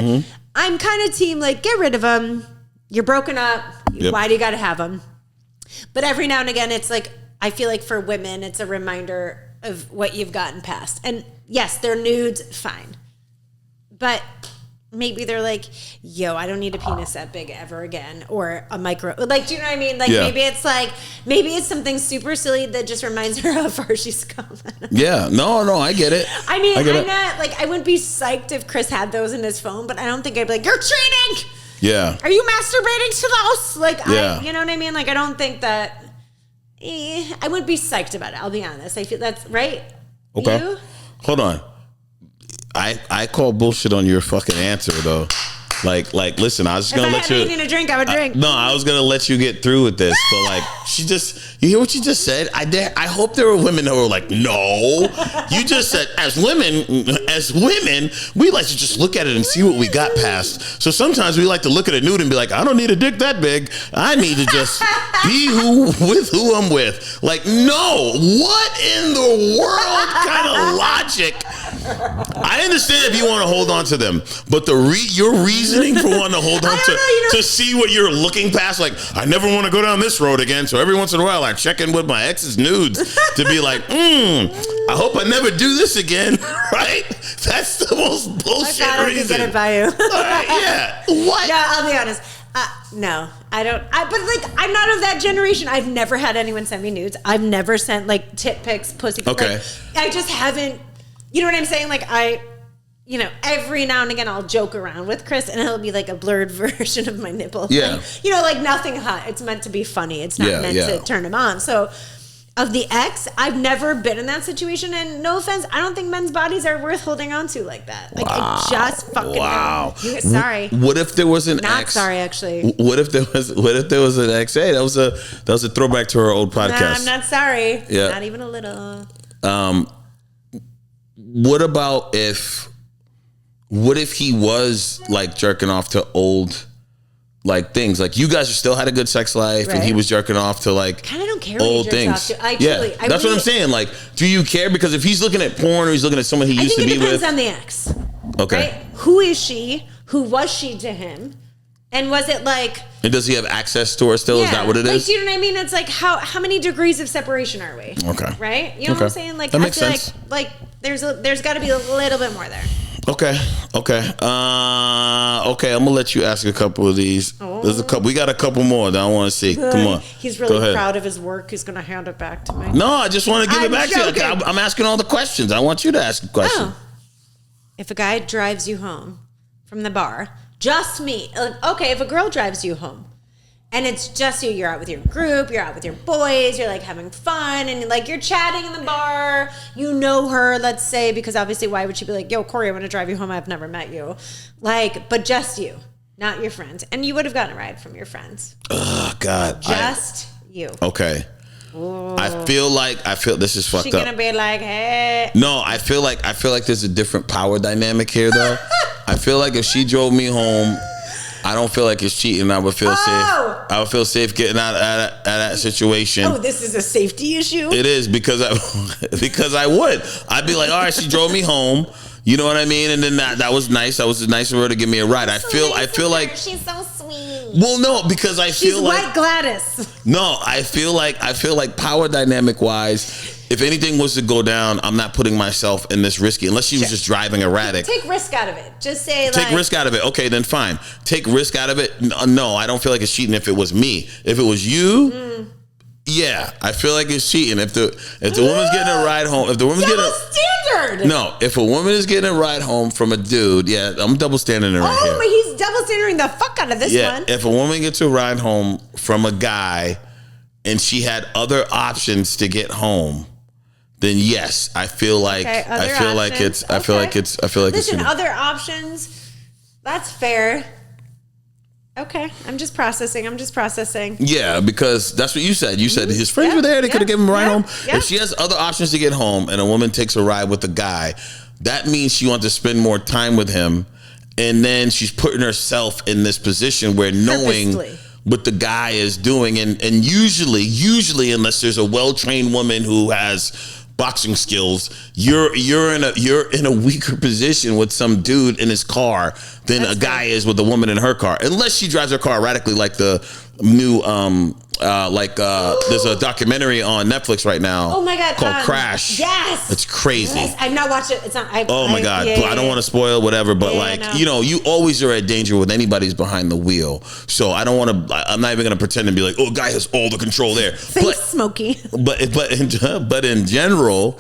I'm kind of team, like, get rid of them. You're broken up. Yep. Why do you got to have them? But every now and again, it's like, I feel like for women, it's a reminder of what you've gotten past. And yes, they're nudes, fine. But maybe they're like, yo, I don't need a penis that big ever again. Or a micro. Like, do you know what I mean? Like, maybe it's something super silly that just reminds her how far she's come. Yeah. No, I get it. I mean, I'm not, like, I wouldn't be psyched if Chris had those in his phone, but I don't think I'd be like, you're cheating! Yeah. Are you masturbating to those? Like, you know what I mean? Like, I don't think that, I wouldn't be psyched about it, I'll be honest. I feel that's right. Okay. You? Hold on. I call bullshit on your fucking answer though. Like, listen, I was just gonna let you. If I had a drink, I would drink. I was gonna let you get through with this, but like, you hear what you just said? I hope there were women who were like, no. You just said, as women, we like to just look at it and see what we got past. So sometimes we like to look at a nude and be like, I don't need a dick that big. I need to just be with who I'm with. Like, no. What in the world kind of logic? I understand if you want to hold on to them, but your reasoning for wanting to hold on to see what you're looking past, like, I never want to go down this road again, so every once in a while I check in with my ex's nudes to be like, I hope I never do this again, right? That's the most bullshit reason. I get it by you. All right, yeah. What? Yeah, I'll be honest. No, I don't. But like, I'm not of that generation. I've never had anyone send me nudes. I've never sent like tit pics, pussy. Okay. Like, I just haven't. You know what I'm saying? Like every now and again I'll joke around with Chris and it'll be like a blurred version of my nipple. Yeah. Like, like nothing hot. It's meant to be funny. It's not meant to turn him on. So, Of the ex, I've never been in that situation, and no offense, I don't think men's bodies are worth holding on to like that. Like, I just fucking don't. Sorry. What if there was an Not ex? sorry, actually. What if there was an ex? Hey, that was a throwback to our old podcast. Nah, I'm not sorry. Yeah. Not even a little. What about what if he was like jerking off to old like things? Like you guys still had a good sex life, right. And he was jerking off to like kind of don't care old what he jerks things. Off to. That's what I'm saying. Like, do you care? Because if he's looking at porn or he's looking at someone he used to be with, it depends on the ex. Okay. Right? Who is she? Who was she to him? And was it like? And does he have access to her still? Is that what it is? Like, do you know what I mean? It's like how many degrees of separation are we? Okay. Right? You know what I'm saying? Like, that makes I feel sense. like there's got to be a little bit more there. Okay. Okay, I'm gonna let you ask a couple of these. Oh. There's a couple. We got a couple more that I want to see. Come on. He's really proud of his work. He's gonna hand it back to me. No, I just want to give it back joking. to you. I'm asking all the questions. I want you to ask a question. Oh. If a guy drives you home from the bar, just me. Okay, if a girl drives you home and it's just you're out with your group, you're out with your boys, you're like having fun, and like you're chatting in the bar, you know her, let's say, because obviously why would she be like, yo, Corey, I want to drive you home, I've never met you. Like, but just you, not your friends. And you would have gotten a ride from your friends. Oh, God. Just you. Okay. Ooh. I feel this is fucked up. She's gonna be like, hey. No, I feel like there's a different power dynamic here, though. I feel like if she drove me home, I don't feel like it's cheating. I would feel safe. I would feel safe getting out of that situation. Oh, this is a safety issue? It is because I would. I'd be like, all right, she drove me home. You know what I mean? And then that was nice. That was nice of her to give me a ride. I feel like she's so sweet. Well, no, because she's white Gladys. No, I feel like power dynamic wise, if anything was to go down, I'm not putting myself in this risky unless she was just driving erratic. Take risk out of it. Just say take risk out of it. Okay, then fine. Take risk out of it. No, I don't feel like it's cheating if it was me. If it was you, yeah, I feel like it's cheating. If the woman's getting a ride home, if the woman's getting standard. No, if a woman is getting a ride home from a dude, yeah, I'm double standing it right here. Oh, he's double standing the fuck out of this one. If a woman gets a ride home from a guy and she had other options to get home, then yes, I feel like it's Listen, other options. That's fair. Okay, I'm just processing. Yeah, because that's what you said. You said his friends were there. They could have given him a ride home. Yeah. If she has other options to get home and a woman takes a ride with a guy, that means she wants to spend more time with him. And then she's putting herself in this position where knowing what the guy is doing. And usually, unless there's a well-trained woman who has boxing skills, you're in a weaker position with some dude in his car than a guy is with a woman in her car, unless she drives her car erratically, like the new there's a documentary on Netflix right now. Oh my God, called Crash. Yes, it's crazy. Yes. I've not watched it. It's not. Oh my God, I don't want to spoil whatever, but you always are at danger with anybody's behind the wheel. So I don't want to. I'm not even going to pretend and be like, oh, guy has all the control there. Smokey. But in general.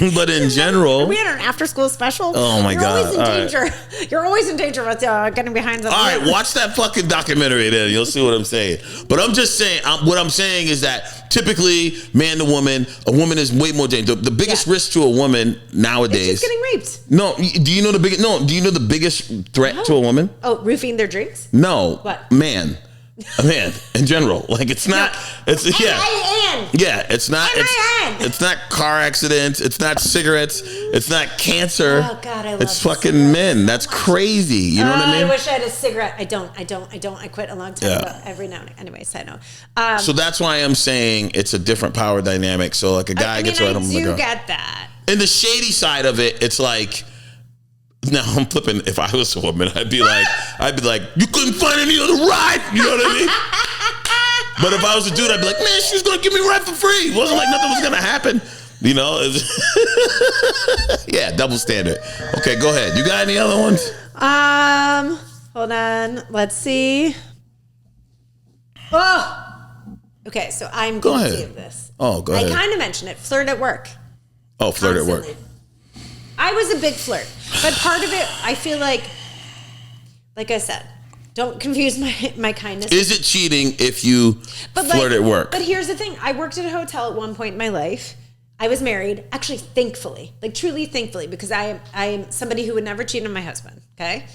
Are we had an after-school special? Oh my God! Always in danger. Right. You're always in danger of getting behind the. All right, watch that fucking documentary, then you'll see what I'm saying. But I'm just saying, what I'm saying is that typically, man to woman, a woman is way more dangerous. The biggest risk to a woman nowadays. It's just getting raped. No, do you know the biggest? No, do you know the biggest threat to a woman? Oh, roofing their drinks? No. What? Man. A man in general, like it's not. It's It's not car accidents. It's not cigarettes. It's not cancer. Oh God, I love it's fucking men. That's crazy. You know what I mean? I wish I had a cigarette. I don't. I quit a long time ago. Every now and then. Anyways, I know. So that's why I'm saying it's a different power dynamic. So like a guy gets right on the girl. I do get that. And the shady side of it, it's like. Now I'm flipping. If I was a woman, I'd be like, you couldn't find any other ride. You know what I mean? But if I was a dude, I'd be like, man, she's gonna give me a ride for free. It wasn't like nothing was gonna happen. You know? Yeah, double standard. Okay, go ahead. You got any other ones? Hold on. Let's see. Oh. Okay, so I'm guilty of this. Oh, go ahead. I kind of mentioned it. Flirt at work. Oh, flirt at work. I was a big flirt. But part of it, I feel like I said, Don't confuse my kindness. Is it cheating if you flirt at work? But here's the thing. I worked at a hotel at one point in my life. I was married, actually, thankfully, like truly thankfully, because I am somebody who would never cheat on my husband. Okay.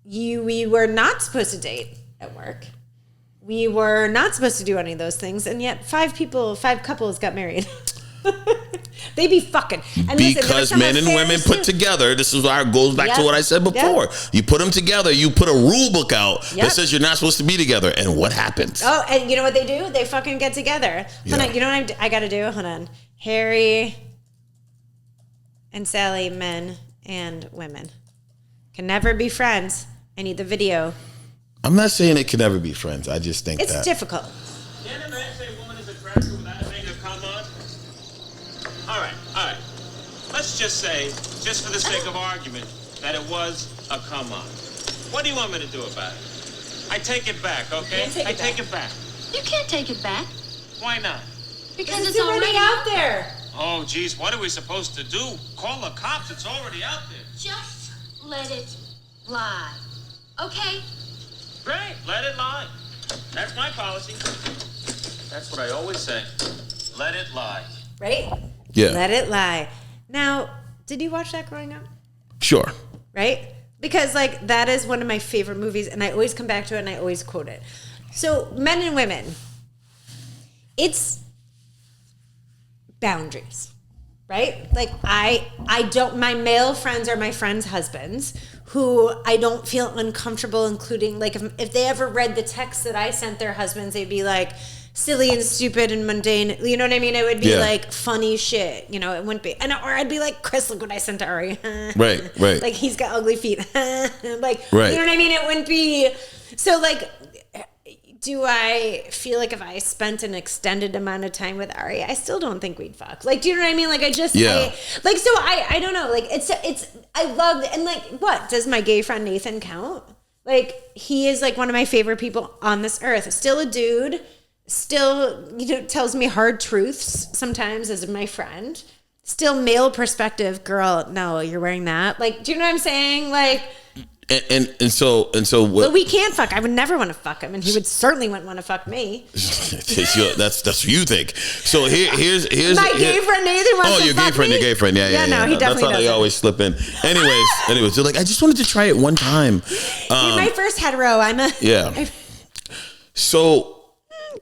We were not supposed to date at work. We were not supposed to do any of those things. And yet 5 couples got married. They be fucking. And because men and women put together, this is why it goes back to what I said before. Yep. You put them together, you put a rule book out that says you're not supposed to be together. And what happens? Oh, and you know what they do? They fucking get together. Hold on, you know what I got to do? Hold on. Harry and Sally, men and women, can never be friends. I need the video. I'm not saying it can never be friends. I just think it's difficult. Can a man say a woman is attractive without having a come on? All right. Let's just say, just for the sake of argument, that it was a come on. What do you want me to do about it? I take it back, okay? I take it back. You can't take it back. Why not? Because it's already out there. Oh, geez, what are we supposed to do? Call the cops? It's already out there. Just let it lie. Okay? Great, let it lie. That's my policy. That's what I always say. Let it lie. Right? Yeah. Let it lie. Now, did you watch that growing up? Sure. Right? Because, like, that is one of my favorite movies, and I always come back to it, and I always quote it. So, men and women, it's boundaries, right? Like, my male friends are my friends' husbands, who I don't feel uncomfortable including, like, if they ever read the text that I sent their husbands, they'd be like, silly and stupid and mundane, you know what I mean? It would be like funny shit, you know. It wouldn't be, or I'd be like, Chris, look what I sent to Ari. Right. Like, he's got ugly feet. Like, right. You know what I mean? It wouldn't be so. Like, do I feel like if I spent an extended amount of time with Ari, I still don't think we'd fuck? Like, do you know what I mean? Like, I don't know. Like, it's I love, and like, what does my gay friend Nathan count? Like, he is like one of my favorite people on this earth. Still a dude. Still, tells me hard truths sometimes as my friend. Still male perspective, girl, no, you're wearing that. Like, do you know what I'm saying? Like, and so what, but we can't fuck. I would never want to fuck him, and he would certainly wouldn't want to fuck me. that's what you think. So here's my gay friend Nathan wants to your fuck gay friend, me? your gay friend, yeah. No, he definitely That's how they doesn't. always slip in. Anyways, they're like, I just wanted to try it one time. You're my first hetero. So.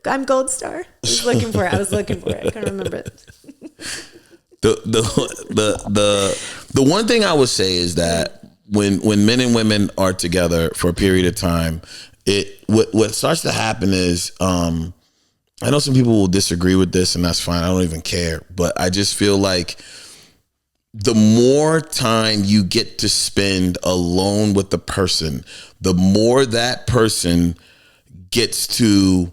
I'm Gold Star. I was looking for it. I couldn't remember it. The one thing I would say is that when men and women are together for a period of time, what starts to happen is I know some people will disagree with this, and that's fine. I don't even care. But I just feel like the more time you get to spend alone with the person, the more that person gets to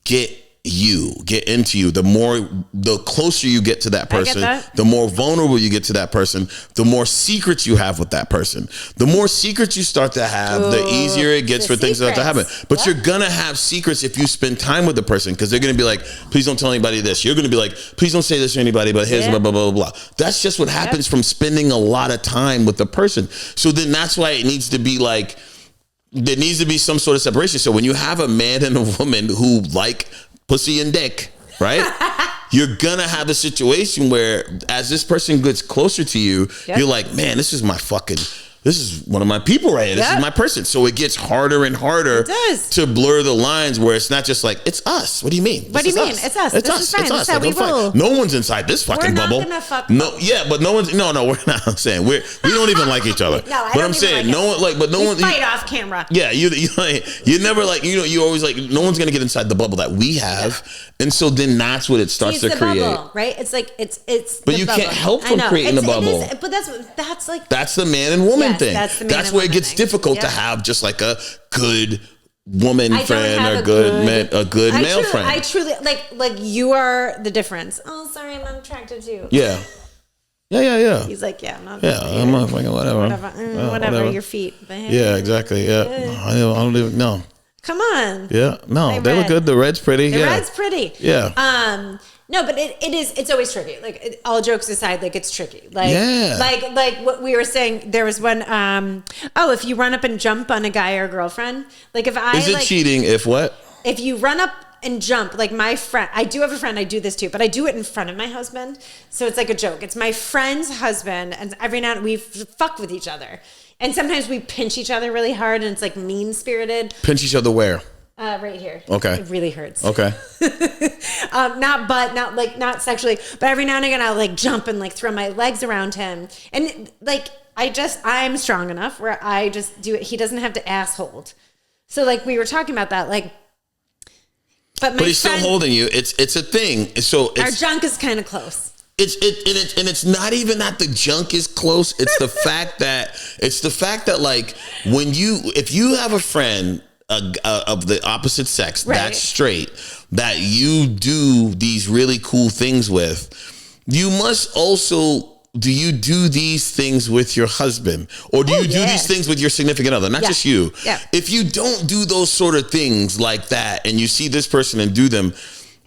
get into you, the closer you get to that person, the more vulnerable you get to that person, the more secrets you have with that person. The more secrets you start to have, the easier it gets for things to happen. But you're gonna have secrets if you spend time with the person, because they're gonna be like, please don't tell anybody this. You're gonna be like, please don't say this to anybody, but here's blah, blah, blah, blah, blah. That's just what happens from spending a lot of time with the person. So then that's why it needs to be like, there needs to be some sort of separation. So when you have a man and a woman who like pussy and dick, right? You're gonna have a situation where as this person gets closer to you, you're like, man, this is one of my people right here. This is my person. So it gets harder and harder to blur the lines, where it's not just like, it's us. What do you mean? What do you mean? It's us. This is fine. This is how we roll. No one's inside this fucking bubble. We're not gonna fuck. But no one's. No, we're not. I'm saying we don't even like each other. No, I but don't I'm saying like no one like. But no one fight off camera. Yeah, you never like, you always like, no one's gonna get inside the bubble that we have, and so then that's what it starts to create. Bubble, right? It's like it's. But you can't help from creating a bubble. But that's the man and woman thing. That's where it gets difficult to have just like a good woman friend or a good male friend. I truly like you are the difference. Oh, sorry, I'm not attracted to you. Yeah. He's like, I'm not. I'm not fucking whatever. Whatever, your feet. Yeah, exactly. Yeah, I don't even know. Come on. Yeah, no, they look good. The red's pretty. The red's pretty. Yeah. No, but it's always tricky. Like all jokes aside, like it's tricky. Like, Yeah. like what we were saying, there was one, if you run up and jump on a guy or girlfriend, like if I, Is it cheating if what? if you run up and jump, like my friend, I do have a friend, I do this too, but I do it in front of my husband. So it's like a joke. It's my friend's husband, and every now and then we fuck with each other. And sometimes we pinch each other really hard, and it's like mean-spirited. Pinch each other where? Right here. Okay. It really hurts. Okay. Not sexually, but every now and again I'll like jump and like throw my legs around him. And like, I'm strong enough where I just do it. He doesn't have to asshold. So like we were talking about that, like, but he's still holding you. It's a thing. So our junk is kind of close. It's not even that the junk is close. It's the fact that like if you have a friend of the opposite sex, right, that's straight, that you do these really cool things with, you must also, do you do these things with your husband, or do you do these things with your significant other, not just you? Yeah. If you don't do those sort of things like that, and you see this person and do them,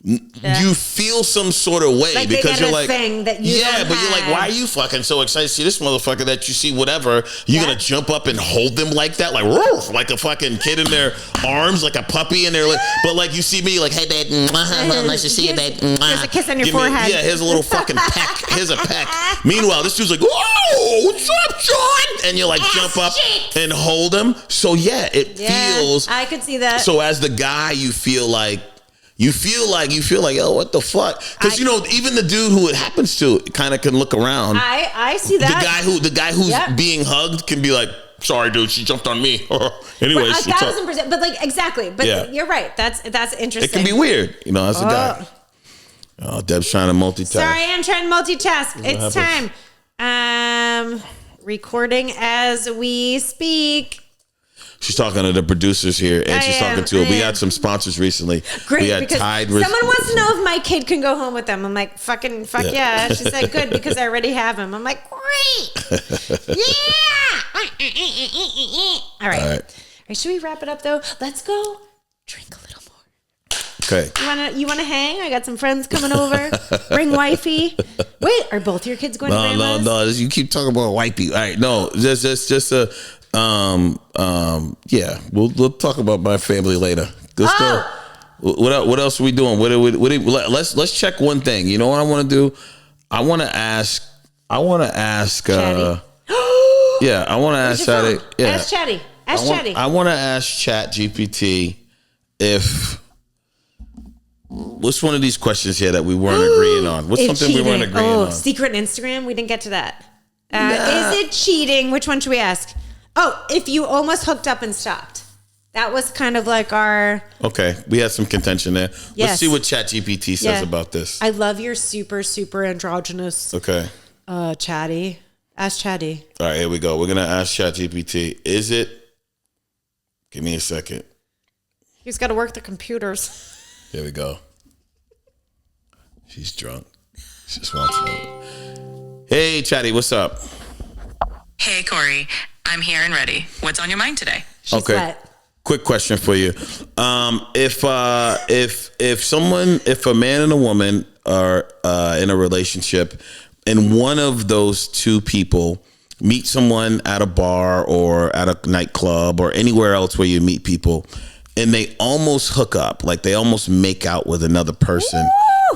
you feel some sort of way, like because you're like, thing that you don't but you're like, have. why are you fucking so excited to see this motherfucker that you see whatever? You're gonna jump up and hold them like that, like woof, like a fucking kid in their arms, like a puppy, and they're like, but like you see me like, hey babe, nice to see you, babe. Here's a kiss on your forehead. Here's a little fucking peck. Here's a peck. Meanwhile, this dude's like, whoa, what's up, John? And you like jump up and hold him. So it feels. I could see that. So as the guy, you feel like, oh, what the fuck? Because even the dude who it happens to kind of can look around. I see that. The guy who's being hugged can be like, sorry, dude, she jumped on me. Anyways, 1,000%. But like exactly. But you're right. That's interesting. It can be weird, as a guy. Oh, Deb's trying to multitask. Sorry, I'm trying to multitask. It's time. Recording as we speak. She's talking to the producers here, and she's talking to. We had some sponsors recently. Great, we had because Tide. Someone wants to know if my kid can go home with them. I'm like, fuck yeah. She said, good, because I already have him. I'm like, great. Yeah. All right. Should we wrap it up though? Let's go drink a little more. Okay. You wanna hang? I got some friends coming over. Bring wifey. Wait, are both your kids going to grandma's? No. You keep talking about wifey. All right. No, just a. We'll talk about my family later. What else are we doing? Let's check one thing. You know what I want to do? I want to ask. Chatty. I want to ask Chatty. Yeah. Ask Chatty. Chatty. I want to ask ChatGPT what's one of these questions here that we weren't agreeing on? What's something we weren't agreeing on? Secret Instagram. We didn't get to that. Is it cheating? Which one should we ask? Oh, if you almost hooked up and stopped. That was kind of like our... Okay, we had some contention there. Yes. Let's see what ChatGPT says about this. I love your super, super androgynous... Okay. Chatty. Ask Chatty. All right, here we go. We're going to ask ChatGPT. Is it... Give me a second. He's got to work the computers. Here we go. She's drunk. She just wants to know. Hey, Chatty, what's up? Hey, Corey. I'm here and ready. What's on your mind today? She's wet. Quick question for you. If a man and a woman are in a relationship, and one of those two people meet someone at a bar or at a nightclub or anywhere else where you meet people, and they almost hook up, like they almost make out with another person,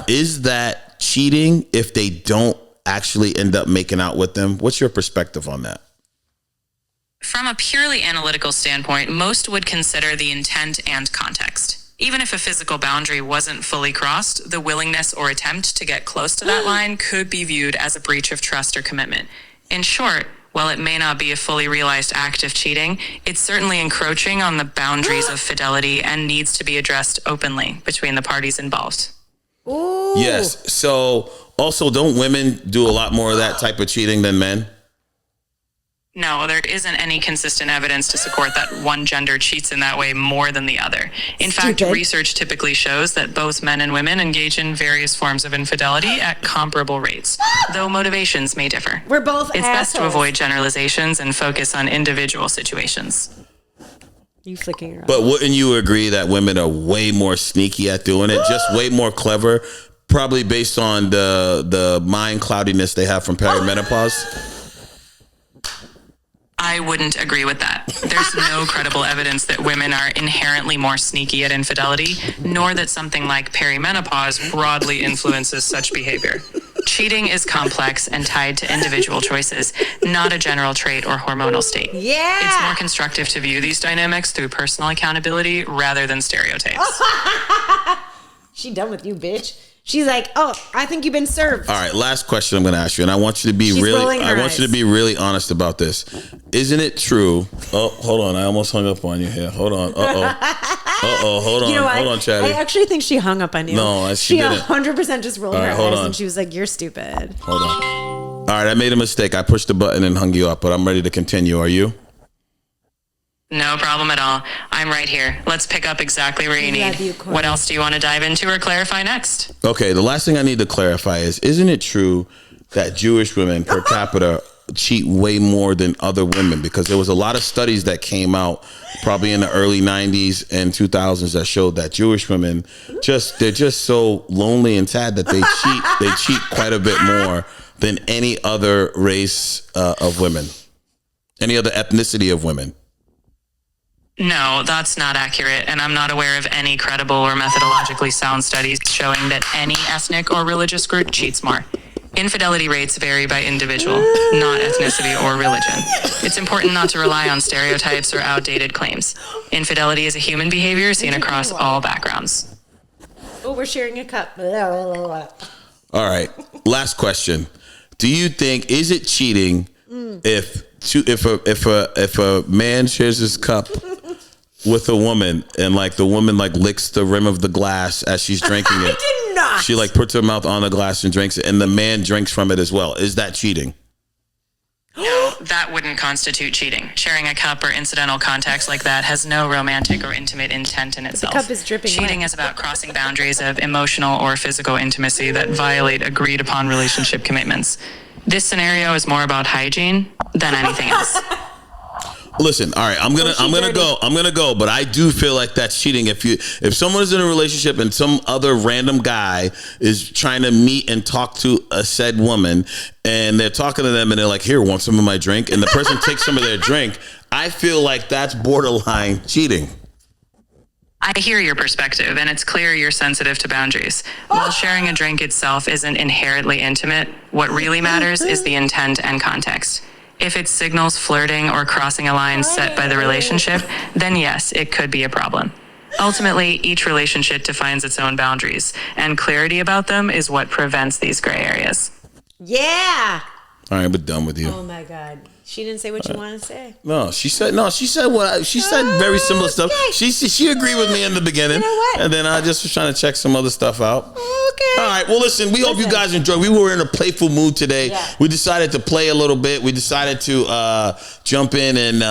is that cheating if they don't actually end up making out with them? What's your perspective on that? From a purely analytical standpoint, most would consider the intent and context. Even if a physical boundary wasn't fully crossed, the willingness or attempt to get close to that line could be viewed as a breach of trust or commitment. In short, while it may not be a fully realized act of cheating, it's certainly encroaching on the boundaries of fidelity and needs to be addressed openly between the parties involved. Ooh. Yes. So also, don't women do a lot more of that type of cheating than men? No, there isn't any consistent evidence to support that one gender cheats in that way more than the other. In fact, research typically shows that both men and women engage in various forms of infidelity at comparable rates, though motivations may differ. We're both It's assholes. best to avoid generalizations and focus on individual situations. You flicking around. But wouldn't you agree that women are way more sneaky at doing it, just way more clever? probably based on the mind cloudiness they have from perimenopause. I wouldn't agree with that. There's no credible evidence that women are inherently more sneaky at infidelity, nor that something like perimenopause broadly influences such behavior. Cheating is complex and tied to individual choices, not a general trait or hormonal state. Yeah. It's more constructive to view these dynamics through personal accountability rather than stereotypes. She done with you, bitch. She's like, oh, I think you've been served. All right, last question I'm going to ask you, and I want you to be really honest about this. Isn't it true? Oh, hold on, I almost hung up on you here. Hold on. Hold on. You know what? Hold on, Chatty. I actually think she hung up on you. No, she didn't. 100% just rolled her eyes and she was like, you're stupid. Hold on. All right, I made a mistake. I pushed the button and hung you up, but I'm ready to continue. Are you? No problem at all. I'm right here. Let's pick up exactly where you need. What else do you want to dive into or clarify next? Okay, the last thing I need to clarify is, isn't it true that Jewish women per capita cheat way more than other women? Because there was a lot of studies that came out probably in the early 90s and 2000s that showed that Jewish women they're just so lonely and sad that they cheat quite a bit more than any other race of women, any other ethnicity of women. No, that's not accurate, and I'm not aware of any credible or methodologically sound studies showing that any ethnic or religious group cheats more. Infidelity rates vary by individual, not ethnicity or religion. It's important not to rely on stereotypes or outdated claims. Infidelity is a human behavior seen across all backgrounds. Oh, we're sharing a cup. All right, last question. Do you think, is it cheating if a man shares his cup with a woman and like the woman like licks the rim of the glass as she's drinking it? I did not. She like puts her mouth on the glass and drinks it, and the man drinks from it as well. Is that cheating? No, that wouldn't constitute cheating. Sharing a cup or incidental contact like that has no romantic or intimate intent in itself. The cup is dripping Cheating wet. is about crossing boundaries of emotional or physical intimacy that violate agreed upon relationship commitments. This scenario is more about hygiene than anything else. Listen, all right, I'm gonna go, but I do feel like that's cheating. If someone is in a relationship and some other random guy is trying to meet and talk to a said woman, and they're talking to them and they're like, "Here, want some of my drink?" and the person takes some of their drink, I feel like that's borderline cheating. I hear your perspective, and it's clear you're sensitive to boundaries. While sharing a drink itself isn't inherently intimate, what really matters is the intent and context. If it signals flirting or crossing a line set by the relationship, then yes, it could be a problem. Ultimately, each relationship defines its own boundaries, and clarity about them is what prevents these gray areas. Yeah. All right, we're done with you. Oh my God. She didn't say what you want to say. She said very similar stuff. She agreed with me in the beginning. You know what? And then I just was trying to check some other stuff out. Okay. All right. Well, listen, we hope you guys enjoyed. We were in a playful mood today. Yeah. We decided to play a little bit. We decided to jump in and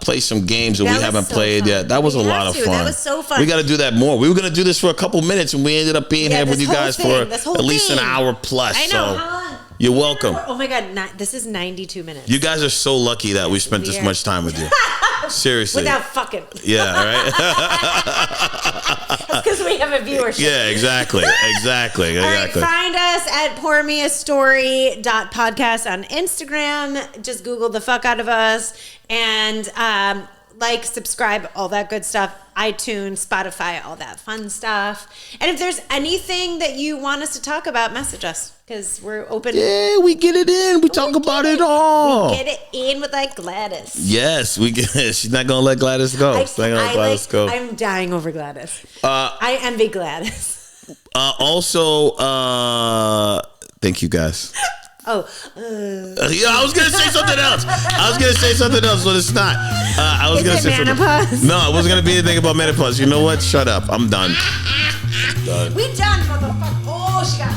play some games that we haven't played yet. That was a lot of fun. That was so fun. We got to do that more. We were going to do this for a couple minutes, and we ended up being here with you guys for at least an hour plus. I know. So you're welcome. Oh my God. This is 92 minutes. You guys are so lucky that we spent this much time with you. Seriously. Without fucking. Yeah, right? Because we have a viewership. Yeah, exactly. Exactly. All right, find us at pourmeastory.podcast on Instagram. Just Google the fuck out of us. And like, subscribe, all that good stuff. iTunes, Spotify, all that fun stuff. And if there's anything that you want us to talk about, message us. Because we're open. Yeah, we get it in. We talk about it all. We get it in with like Gladys. Yes, we get it. She's not going to let Gladys go. She's not going to let Gladys go. I'm dying over Gladys. I envy Gladys. Also, thank you guys. Yeah, I was gonna say something else. But it's not. I was gonna say menopause? No, it wasn't gonna be anything about menopause. You know what? Shut up. I'm done. We done, motherfucker. Oh, she got